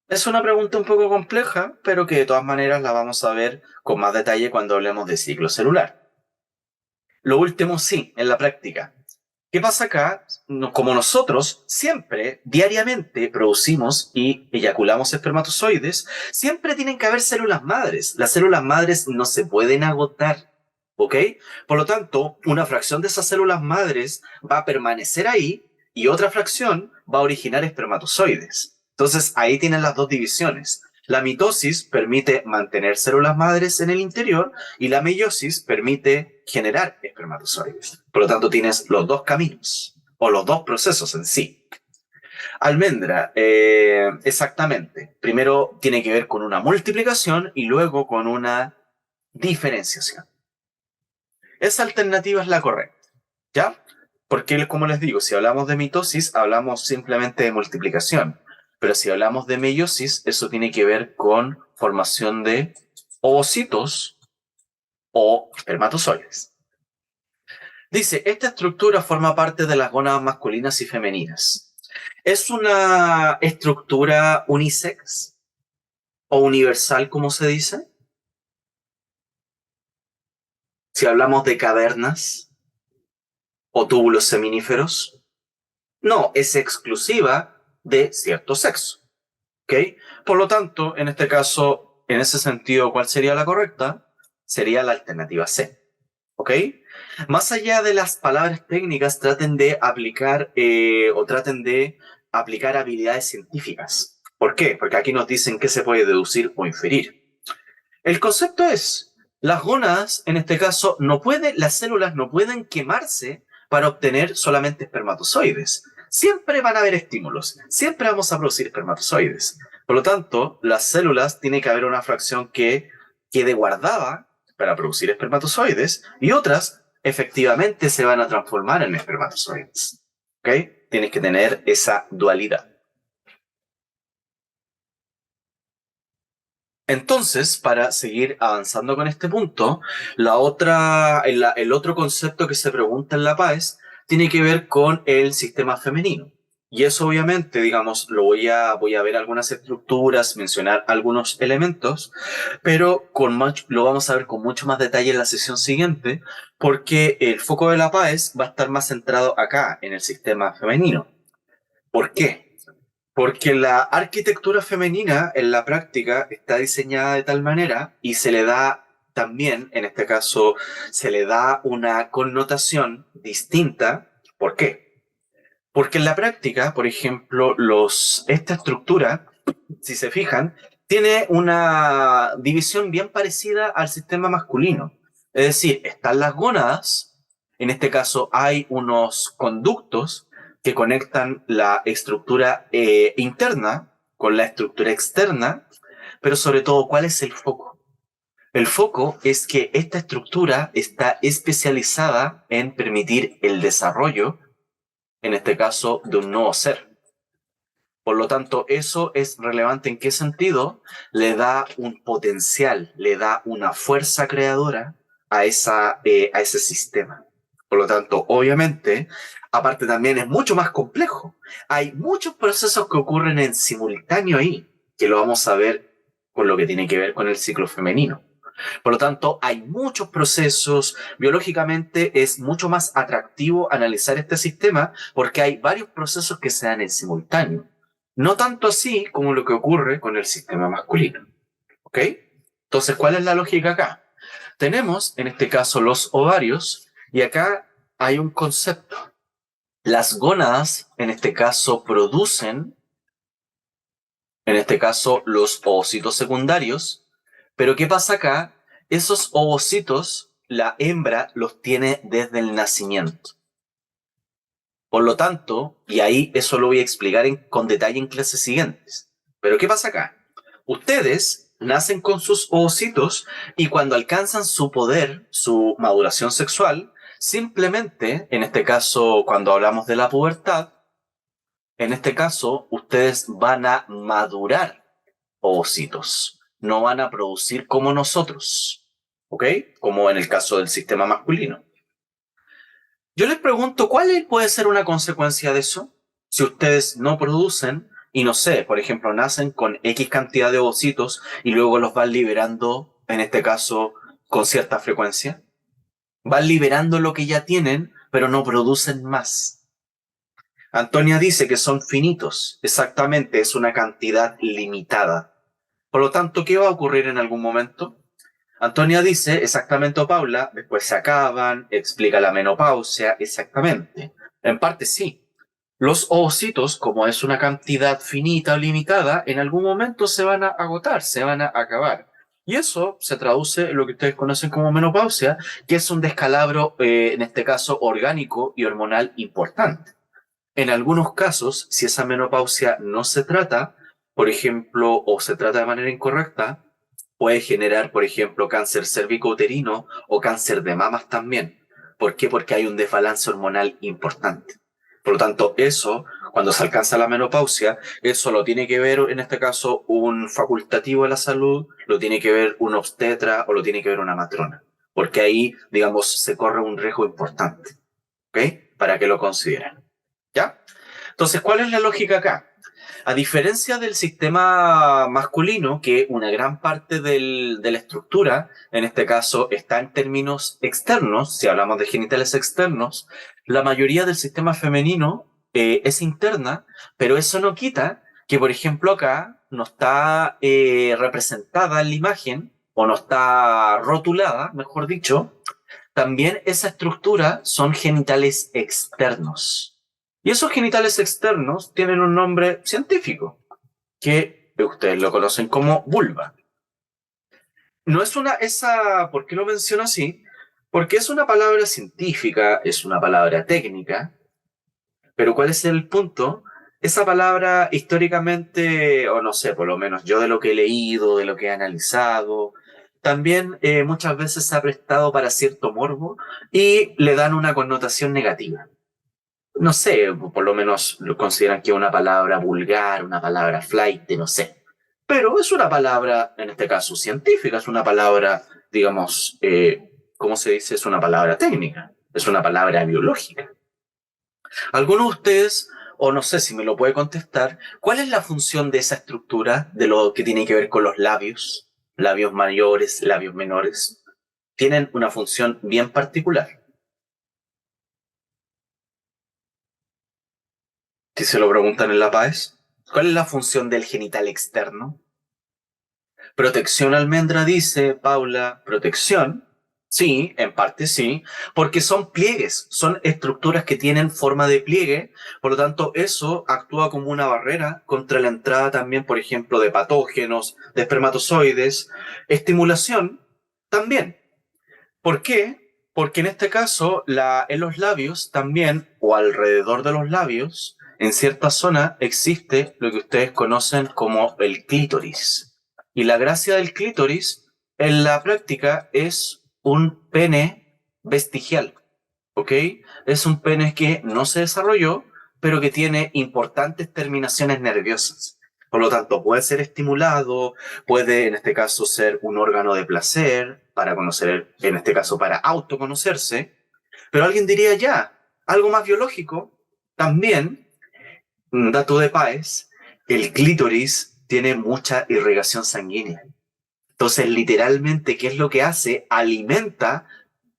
Es una pregunta un poco compleja, pero que de todas maneras la vamos a ver con más detalle cuando hablemos de ciclo celular. Lo último sí, en la práctica. ¿Qué pasa acá? Como nosotros siempre, diariamente, producimos y eyaculamos espermatozoides, siempre tienen que haber células madres. Las células madres no se pueden agotar, ¿ok? Por lo tanto, una fracción de esas células madres va a permanecer ahí y otra fracción va a originar espermatozoides. Entonces, ahí tienen las dos divisiones. La mitosis permite mantener células madres en el interior y la meiosis permite generar espermatozoides. Por lo tanto, tienes los dos caminos o los dos procesos en sí. Almendra, exactamente. Primero tiene que ver con una multiplicación y luego con una diferenciación. Esa alternativa es la correcta, ¿ya? Porque, como les digo, si hablamos de mitosis, hablamos simplemente de multiplicación. Pero si hablamos de meiosis, eso tiene que ver con formación de ovocitos o espermatozoides. Dice, esta estructura forma parte de las gónadas masculinas y femeninas. ¿Es una estructura unisex o universal, como se dice? Si hablamos de cavernas o túbulos seminíferos, no, es exclusiva de cierto sexo. ¿Ok? Por lo tanto, en este caso, en ese sentido, ¿cuál sería la correcta? Sería la alternativa C. ¿Ok? Más allá de las palabras técnicas, traten de aplicar habilidades científicas. ¿Por qué? Porque aquí nos dicen qué se puede deducir o inferir. El concepto es, las gónadas, en este caso, las células no pueden quemarse para obtener solamente espermatozoides. Siempre van a haber estímulos, siempre vamos a producir espermatozoides. Por lo tanto, las células tiene que haber una fracción que quede guardada para producir espermatozoides y otras efectivamente se van a transformar en espermatozoides. ¿Ok? Tienes que tener esa dualidad. Entonces, para seguir avanzando con este punto, el otro concepto que se pregunta en la PAES tiene que ver con el sistema femenino. Y eso obviamente, digamos, voy a ver algunas estructuras, mencionar algunos elementos, pero lo vamos a ver con mucho más detalle en la sesión siguiente, porque el foco de la PAES va a estar más centrado acá, en el sistema femenino. ¿Por qué? Porque la arquitectura femenina en la práctica está diseñada de tal manera y se le da también, en este caso, se le da una connotación distinta ¿Por qué? Porque en la práctica, por ejemplo, esta estructura, si se fijan, tiene una división bien parecida al sistema masculino. Es decir, están las gónadas, en este caso hay unos conductos que conectan la estructura interna con la estructura externa, pero sobre todo, ¿cuál es el foco? El foco es que esta estructura está especializada en permitir el desarrollo, en este caso, de un nuevo ser. Por lo tanto, eso es relevante en qué sentido le da un potencial, le da una fuerza creadora a ese sistema. Por lo tanto, obviamente, aparte también es mucho más complejo. Hay muchos procesos que ocurren en simultáneo ahí, que lo vamos a ver con lo que tiene que ver con el ciclo femenino. Por lo tanto, hay muchos procesos. Biológicamente es mucho más atractivo analizar este sistema porque hay varios procesos que se dan en simultáneo. No tanto así como lo que ocurre con el sistema masculino. ¿Ok? Entonces, ¿cuál es la lógica acá? Tenemos, en este caso, los ovarios y acá hay un concepto. Las gónadas, en este caso, producen, en este caso, los ovocitos secundarios. Pero ¿qué pasa acá? Esos ovocitos, la hembra los tiene desde el nacimiento. Por lo tanto, y ahí eso lo voy a explicar con detalle en clases siguientes. Pero ¿qué pasa acá? Ustedes nacen con sus ovocitos y cuando alcanzan su poder, su maduración sexual, simplemente, en este caso, cuando hablamos de la pubertad, en este caso, ustedes van a madurar ovocitos. No van a producir como nosotros, ¿ok? Como en el caso del sistema masculino. Yo les pregunto, ¿cuál puede ser una consecuencia de eso? Si ustedes no producen y no sé, por ejemplo, nacen con X cantidad de ovocitos y luego los van liberando, en este caso, con cierta frecuencia. Van liberando lo que ya tienen, pero no producen más. Antonia dice que son finitos. Exactamente, es una cantidad limitada. Por lo tanto, ¿qué va a ocurrir en algún momento? Antonia dice exactamente, o Paula, después se acaban, explica la menopausia, exactamente. En parte sí. Los ovocitos, como es una cantidad finita o limitada, en algún momento se van a agotar, se van a acabar. Y eso se traduce en lo que ustedes conocen como menopausia, que es un descalabro, en este caso, orgánico y hormonal importante. En algunos casos, si esa menopausia no se trata, por ejemplo, o se trata de manera incorrecta, puede generar, por ejemplo, cáncer cervicouterino o cáncer de mamas también. ¿Por qué? Porque hay un desbalance hormonal importante. Por lo tanto, eso, cuando se alcanza la menopausia, eso lo tiene que ver, en este caso, un facultativo de la salud, lo tiene que ver un obstetra o lo tiene que ver una matrona. Porque ahí, digamos, se corre un riesgo importante. ¿Ok? Para que lo consideren. ¿Ya? Entonces, ¿cuál es la lógica acá? A diferencia del sistema masculino, que una gran parte de la estructura, en este caso, está en términos externos, si hablamos de genitales externos, la mayoría del sistema femenino es interna, pero eso no quita que, por ejemplo, acá no está representada en la imagen, o no está rotulada, mejor dicho, también esa estructura son genitales externos. Y esos genitales externos tienen un nombre científico, que ustedes lo conocen como vulva. No es ¿por qué lo menciono así? Porque es una palabra científica, es una palabra técnica, pero ¿cuál es el punto? Esa palabra históricamente, o no sé, por lo menos yo de lo que he leído, de lo que he analizado, también muchas veces se ha prestado para cierto morbo y le dan una connotación negativa. No sé, por lo menos lo consideran que es una palabra vulgar, una palabra flight, no sé. Pero es una palabra, en este caso científica, es una palabra, digamos, ¿cómo se dice? Es una palabra técnica, es una palabra biológica. ¿Alguno de ustedes, o no sé si me lo puede contestar, cuál es la función de esa estructura, de lo que tiene que ver con los labios? Labios mayores, labios menores. Tienen una función bien particular. Si se lo preguntan en la PAES, ¿cuál es la función del genital externo? Protección almendra dice, Paula, protección. Sí, en parte sí, porque son pliegues, son estructuras que tienen forma de pliegue, por lo tanto eso actúa como una barrera contra la entrada también, por ejemplo, de patógenos, de espermatozoides, estimulación también. ¿Por qué? Porque en este caso, en los labios también, o alrededor de los labios, en cierta zona existe lo que ustedes conocen como el clítoris. Y la gracia del clítoris en la práctica es un pene vestigial, ¿ok? Es un pene que no se desarrolló, pero que tiene importantes terminaciones nerviosas. Por lo tanto, puede ser estimulado, puede en este caso ser un órgano de placer para conocer, en este caso para autoconocerse, pero alguien diría ya, algo más biológico, también, un dato de Páez, el clítoris tiene mucha irrigación sanguínea. Entonces, literalmente, ¿qué es lo que hace? Alimenta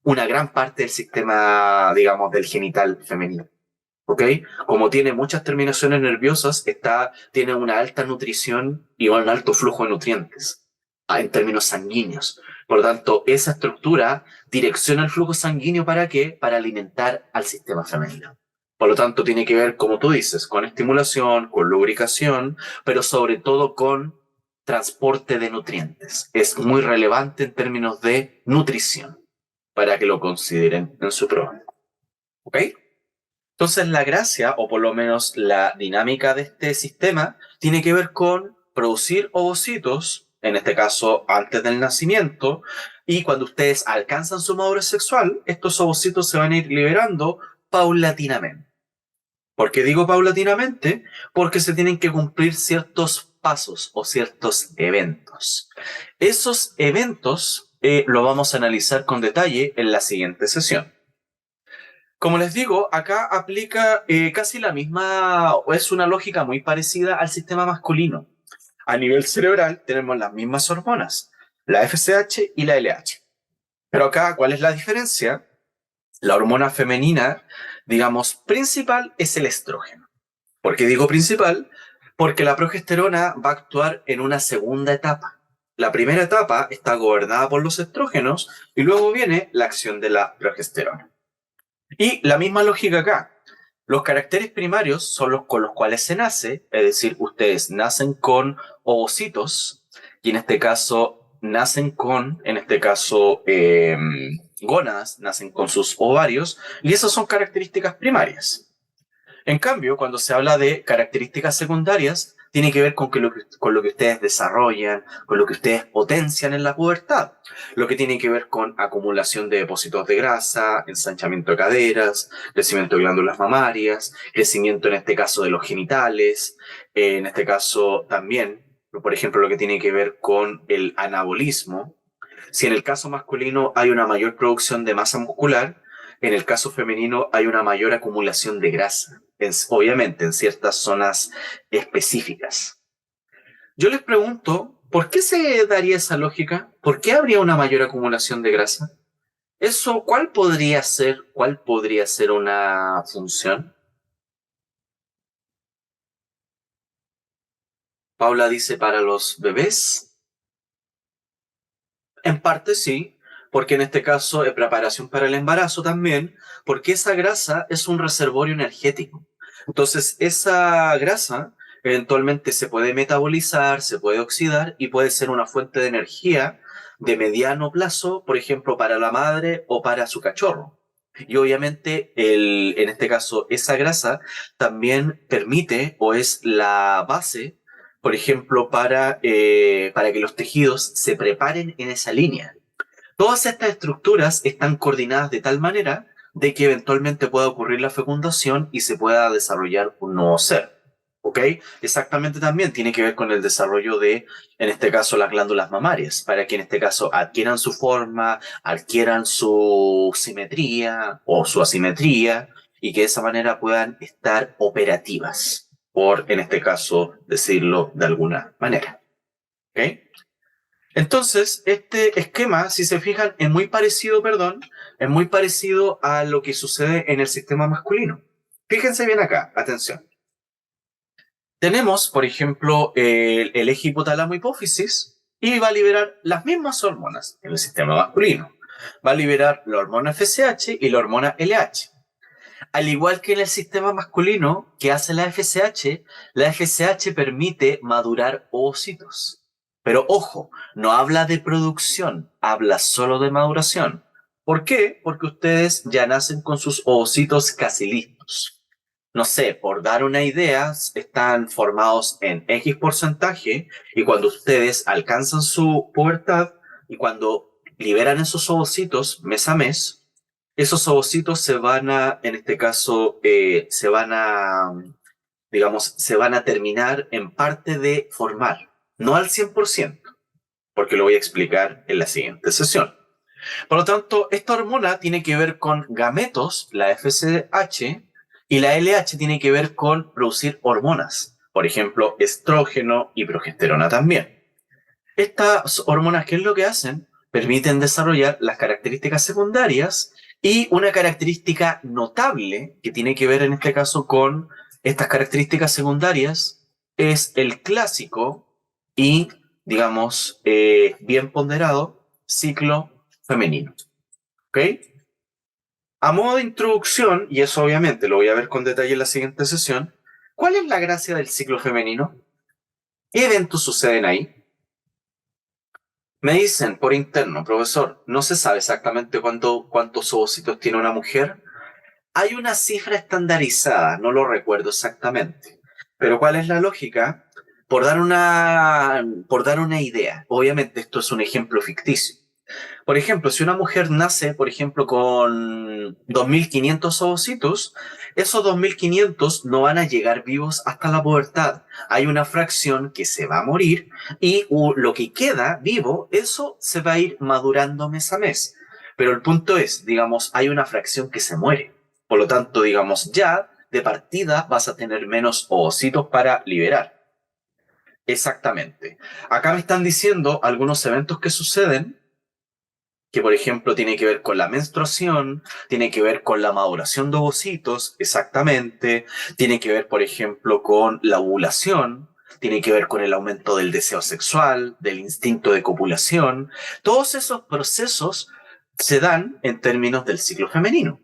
una gran parte del sistema, digamos, del genital femenino. ¿Ok? Como tiene muchas terminaciones nerviosas, tiene una alta nutrición y un alto flujo de nutrientes en términos sanguíneos. Por lo tanto, esa estructura direcciona el flujo sanguíneo ¿para qué? Para alimentar al sistema femenino. Por lo tanto, tiene que ver, como tú dices, con estimulación, con lubricación, pero sobre todo con transporte de nutrientes. Es muy relevante en términos de nutrición, para que lo consideren en su programa. ¿Ok? Entonces la gracia, o por lo menos la dinámica de este sistema, tiene que ver con producir ovocitos, en este caso antes del nacimiento, y cuando ustedes alcanzan su madurez sexual, estos ovocitos se van a ir liberando paulatinamente. ¿Por qué digo paulatinamente? Porque se tienen que cumplir ciertos pasos o ciertos eventos. Esos eventos lo vamos a analizar con detalle en la siguiente sesión. Como les digo, acá aplica casi la misma, o es una lógica muy parecida al sistema masculino. A nivel cerebral tenemos las mismas hormonas, la FSH y la LH. Pero acá, ¿cuál es la diferencia? La hormona femenina, digamos, principal es el estrógeno. ¿Por qué digo principal? Porque la progesterona va a actuar en una segunda etapa. La primera etapa está gobernada por los estrógenos y luego viene la acción de la progesterona. Y la misma lógica acá. Los caracteres primarios son los con los cuales se nace, es decir, ustedes nacen con ovocitos y en este caso nacen con, en este caso, gónadas, nacen con sus ovarios y esas son características primarias. En cambio, cuando se habla de características secundarias, tiene que ver con lo que ustedes desarrollan, con lo que ustedes potencian en la pubertad. Lo que tiene que ver con acumulación de depósitos de grasa, ensanchamiento de caderas, crecimiento de glándulas mamarias, crecimiento en este caso de los genitales, en este caso también, por ejemplo, lo que tiene que ver con el anabolismo. Si en el caso masculino hay una mayor producción de masa muscular, en el caso femenino hay una mayor acumulación de grasa, obviamente en ciertas zonas específicas. Yo les pregunto, ¿por qué se daría esa lógica? ¿Por qué habría una mayor acumulación de grasa? Eso, cuál podría ser una función? Paula dice para los bebés. En parte sí, porque en este caso es preparación para el embarazo también, porque esa grasa es un reservorio energético. Entonces, esa grasa eventualmente se puede metabolizar, se puede oxidar y puede ser una fuente de energía de mediano plazo, por ejemplo, para la madre o para su cachorro. Y obviamente, en este caso, esa grasa también permite o es la base, por ejemplo, para que los tejidos se preparen en esa línea. Todas estas estructuras están coordinadas de tal manera de que eventualmente pueda ocurrir la fecundación y se pueda desarrollar un nuevo ser. ¿Ok? Exactamente también tiene que ver con el desarrollo de, en este caso, las glándulas mamarias, para que en este caso adquieran su forma, adquieran su simetría o su asimetría y que de esa manera puedan estar operativas, por, en este caso, decirlo de alguna manera. ¿Ok? Entonces, este esquema, si se fijan, es muy parecido, perdón, es muy parecido a lo que sucede en el sistema masculino. Fíjense bien acá, atención. Tenemos, por ejemplo, el eje hipotálamo hipófisis y va a liberar las mismas hormonas en el sistema masculino. Va a liberar la hormona FSH y la hormona LH. Al igual que en el sistema masculino, que hace la FSH permite madurar ovocitos. Pero ojo, no habla de producción, habla solo de maduración. ¿Por qué? Porque ustedes ya nacen con sus ovocitos casi listos. No sé, por dar una idea, están formados en X porcentaje y cuando ustedes alcanzan su pubertad y cuando liberan esos ovocitos mes a mes, esos ovocitos se van a, en este caso, se van a, digamos, se van a terminar en parte de formar, no al 100%, porque lo voy a explicar en la siguiente sesión. Por lo tanto, esta hormona tiene que ver con gametos, la FSH, y la LH tiene que ver con producir hormonas, por ejemplo, estrógeno y progesterona también. Estas hormonas, ¿qué es lo que hacen? Permiten desarrollar las características secundarias y una característica notable que tiene que ver en este caso con estas características secundarias es el clásico y, digamos, bien ponderado ciclo femenino. ¿Ok? A modo de introducción, y eso obviamente lo voy a ver con detalle en la siguiente sesión, ¿cuál es la gracia del ciclo femenino? ¿Qué eventos suceden ahí? Me dicen por interno, profesor, no se sabe exactamente cuántos ovocitos tiene una mujer. Hay una cifra estandarizada, no lo recuerdo exactamente. Pero ¿cuál es la lógica? Por dar una idea. Obviamente esto es un ejemplo ficticio. Por ejemplo, si una mujer nace, por ejemplo, con 2.500 ovocitos, esos 2.500 no van a llegar vivos hasta la pubertad. Hay una fracción que se va a morir y lo que queda vivo, eso se va a ir madurando mes a mes. Pero el punto es, digamos, hay una fracción que se muere. Por lo tanto, digamos, ya de partida vas a tener menos ovocitos para liberar. Exactamente. Acá me están diciendo algunos eventos que suceden que por ejemplo tiene que ver con la menstruación, tiene que ver con la maduración de ovocitos, exactamente, tiene que ver por ejemplo con la ovulación, tiene que ver con el aumento del deseo sexual, del instinto de copulación. Todos esos procesos se dan en términos del ciclo femenino.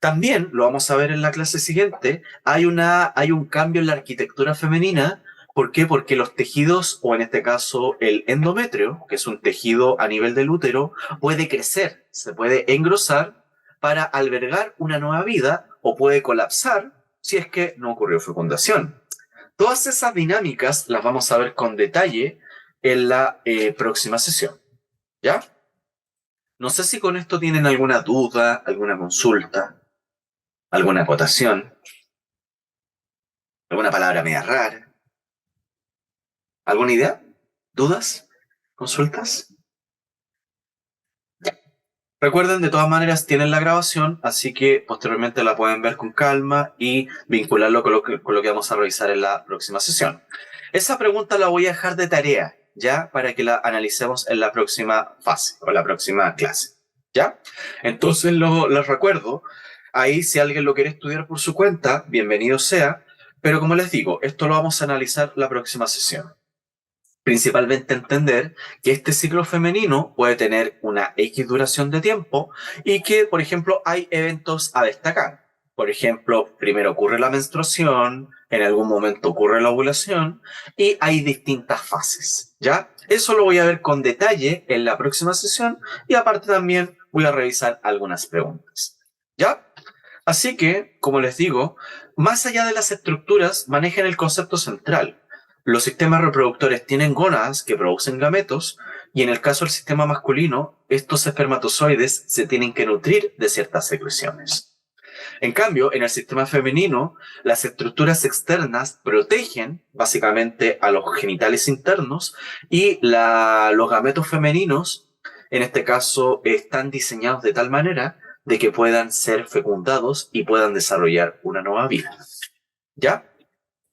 También, lo vamos a ver en la clase siguiente, hay un cambio en la arquitectura femenina. ¿Por qué? Porque los tejidos, o en este caso el endometrio, que es un tejido a nivel del útero, puede crecer, se puede engrosar para albergar una nueva vida o puede colapsar si es que no ocurrió fecundación. Todas esas dinámicas las vamos a ver con detalle en la próxima sesión. ¿Ya? No sé si con esto tienen alguna duda, alguna consulta, alguna acotación, alguna palabra media rara. ¿Alguna idea? ¿Dudas? ¿Consultas? Recuerden, de todas maneras, tienen la grabación, así que posteriormente la pueden ver con calma y vincularlo con lo que vamos a revisar en la próxima sesión. Esa pregunta la voy a dejar de tarea, ¿ya? Para que la analicemos en la próxima fase o la próxima clase, ¿ya? Entonces les recuerdo, ahí si alguien lo quiere estudiar por su cuenta, bienvenido sea, pero como les digo, esto lo vamos a analizar la próxima sesión. Principalmente entender que este ciclo femenino puede tener una X duración de tiempo y que, por ejemplo, hay eventos a destacar. Por ejemplo, primero ocurre la menstruación, en algún momento ocurre la ovulación y hay distintas fases, ¿ya? Eso lo voy a ver con detalle en la próxima sesión y aparte también voy a revisar algunas preguntas, ¿ya? Así que, como les digo, más allá de las estructuras, manejen el concepto central. Los sistemas reproductores tienen gónadas que producen gametos y en el caso del sistema masculino, estos espermatozoides se tienen que nutrir de ciertas secreciones. En cambio, en el sistema femenino, las estructuras externas protegen básicamente a los genitales internos y los gametos femeninos, en este caso, están diseñados de tal manera de que puedan ser fecundados y puedan desarrollar una nueva vida. ¿Ya?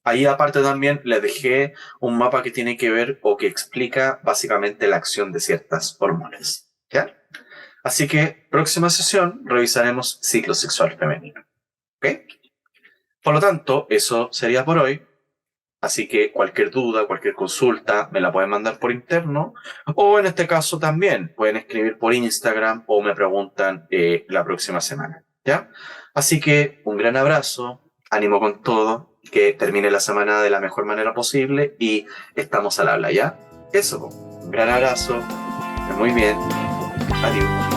Ahí aparte también les dejé un mapa que tiene que ver o que explica básicamente la acción de ciertas hormonas. ¿Ya? Así que próxima sesión revisaremos ciclo sexual femenino. ¿Ok? Por lo tanto, eso sería por hoy. Así que cualquier duda, cualquier consulta, me la pueden mandar por interno, o en este caso también pueden escribir por Instagram o me preguntan la próxima semana, ¿ya? Así que un gran abrazo, ánimo con todo, que termine la semana de la mejor manera posible y estamos al habla, ¿ya? Eso, un gran abrazo, muy bien, adiós.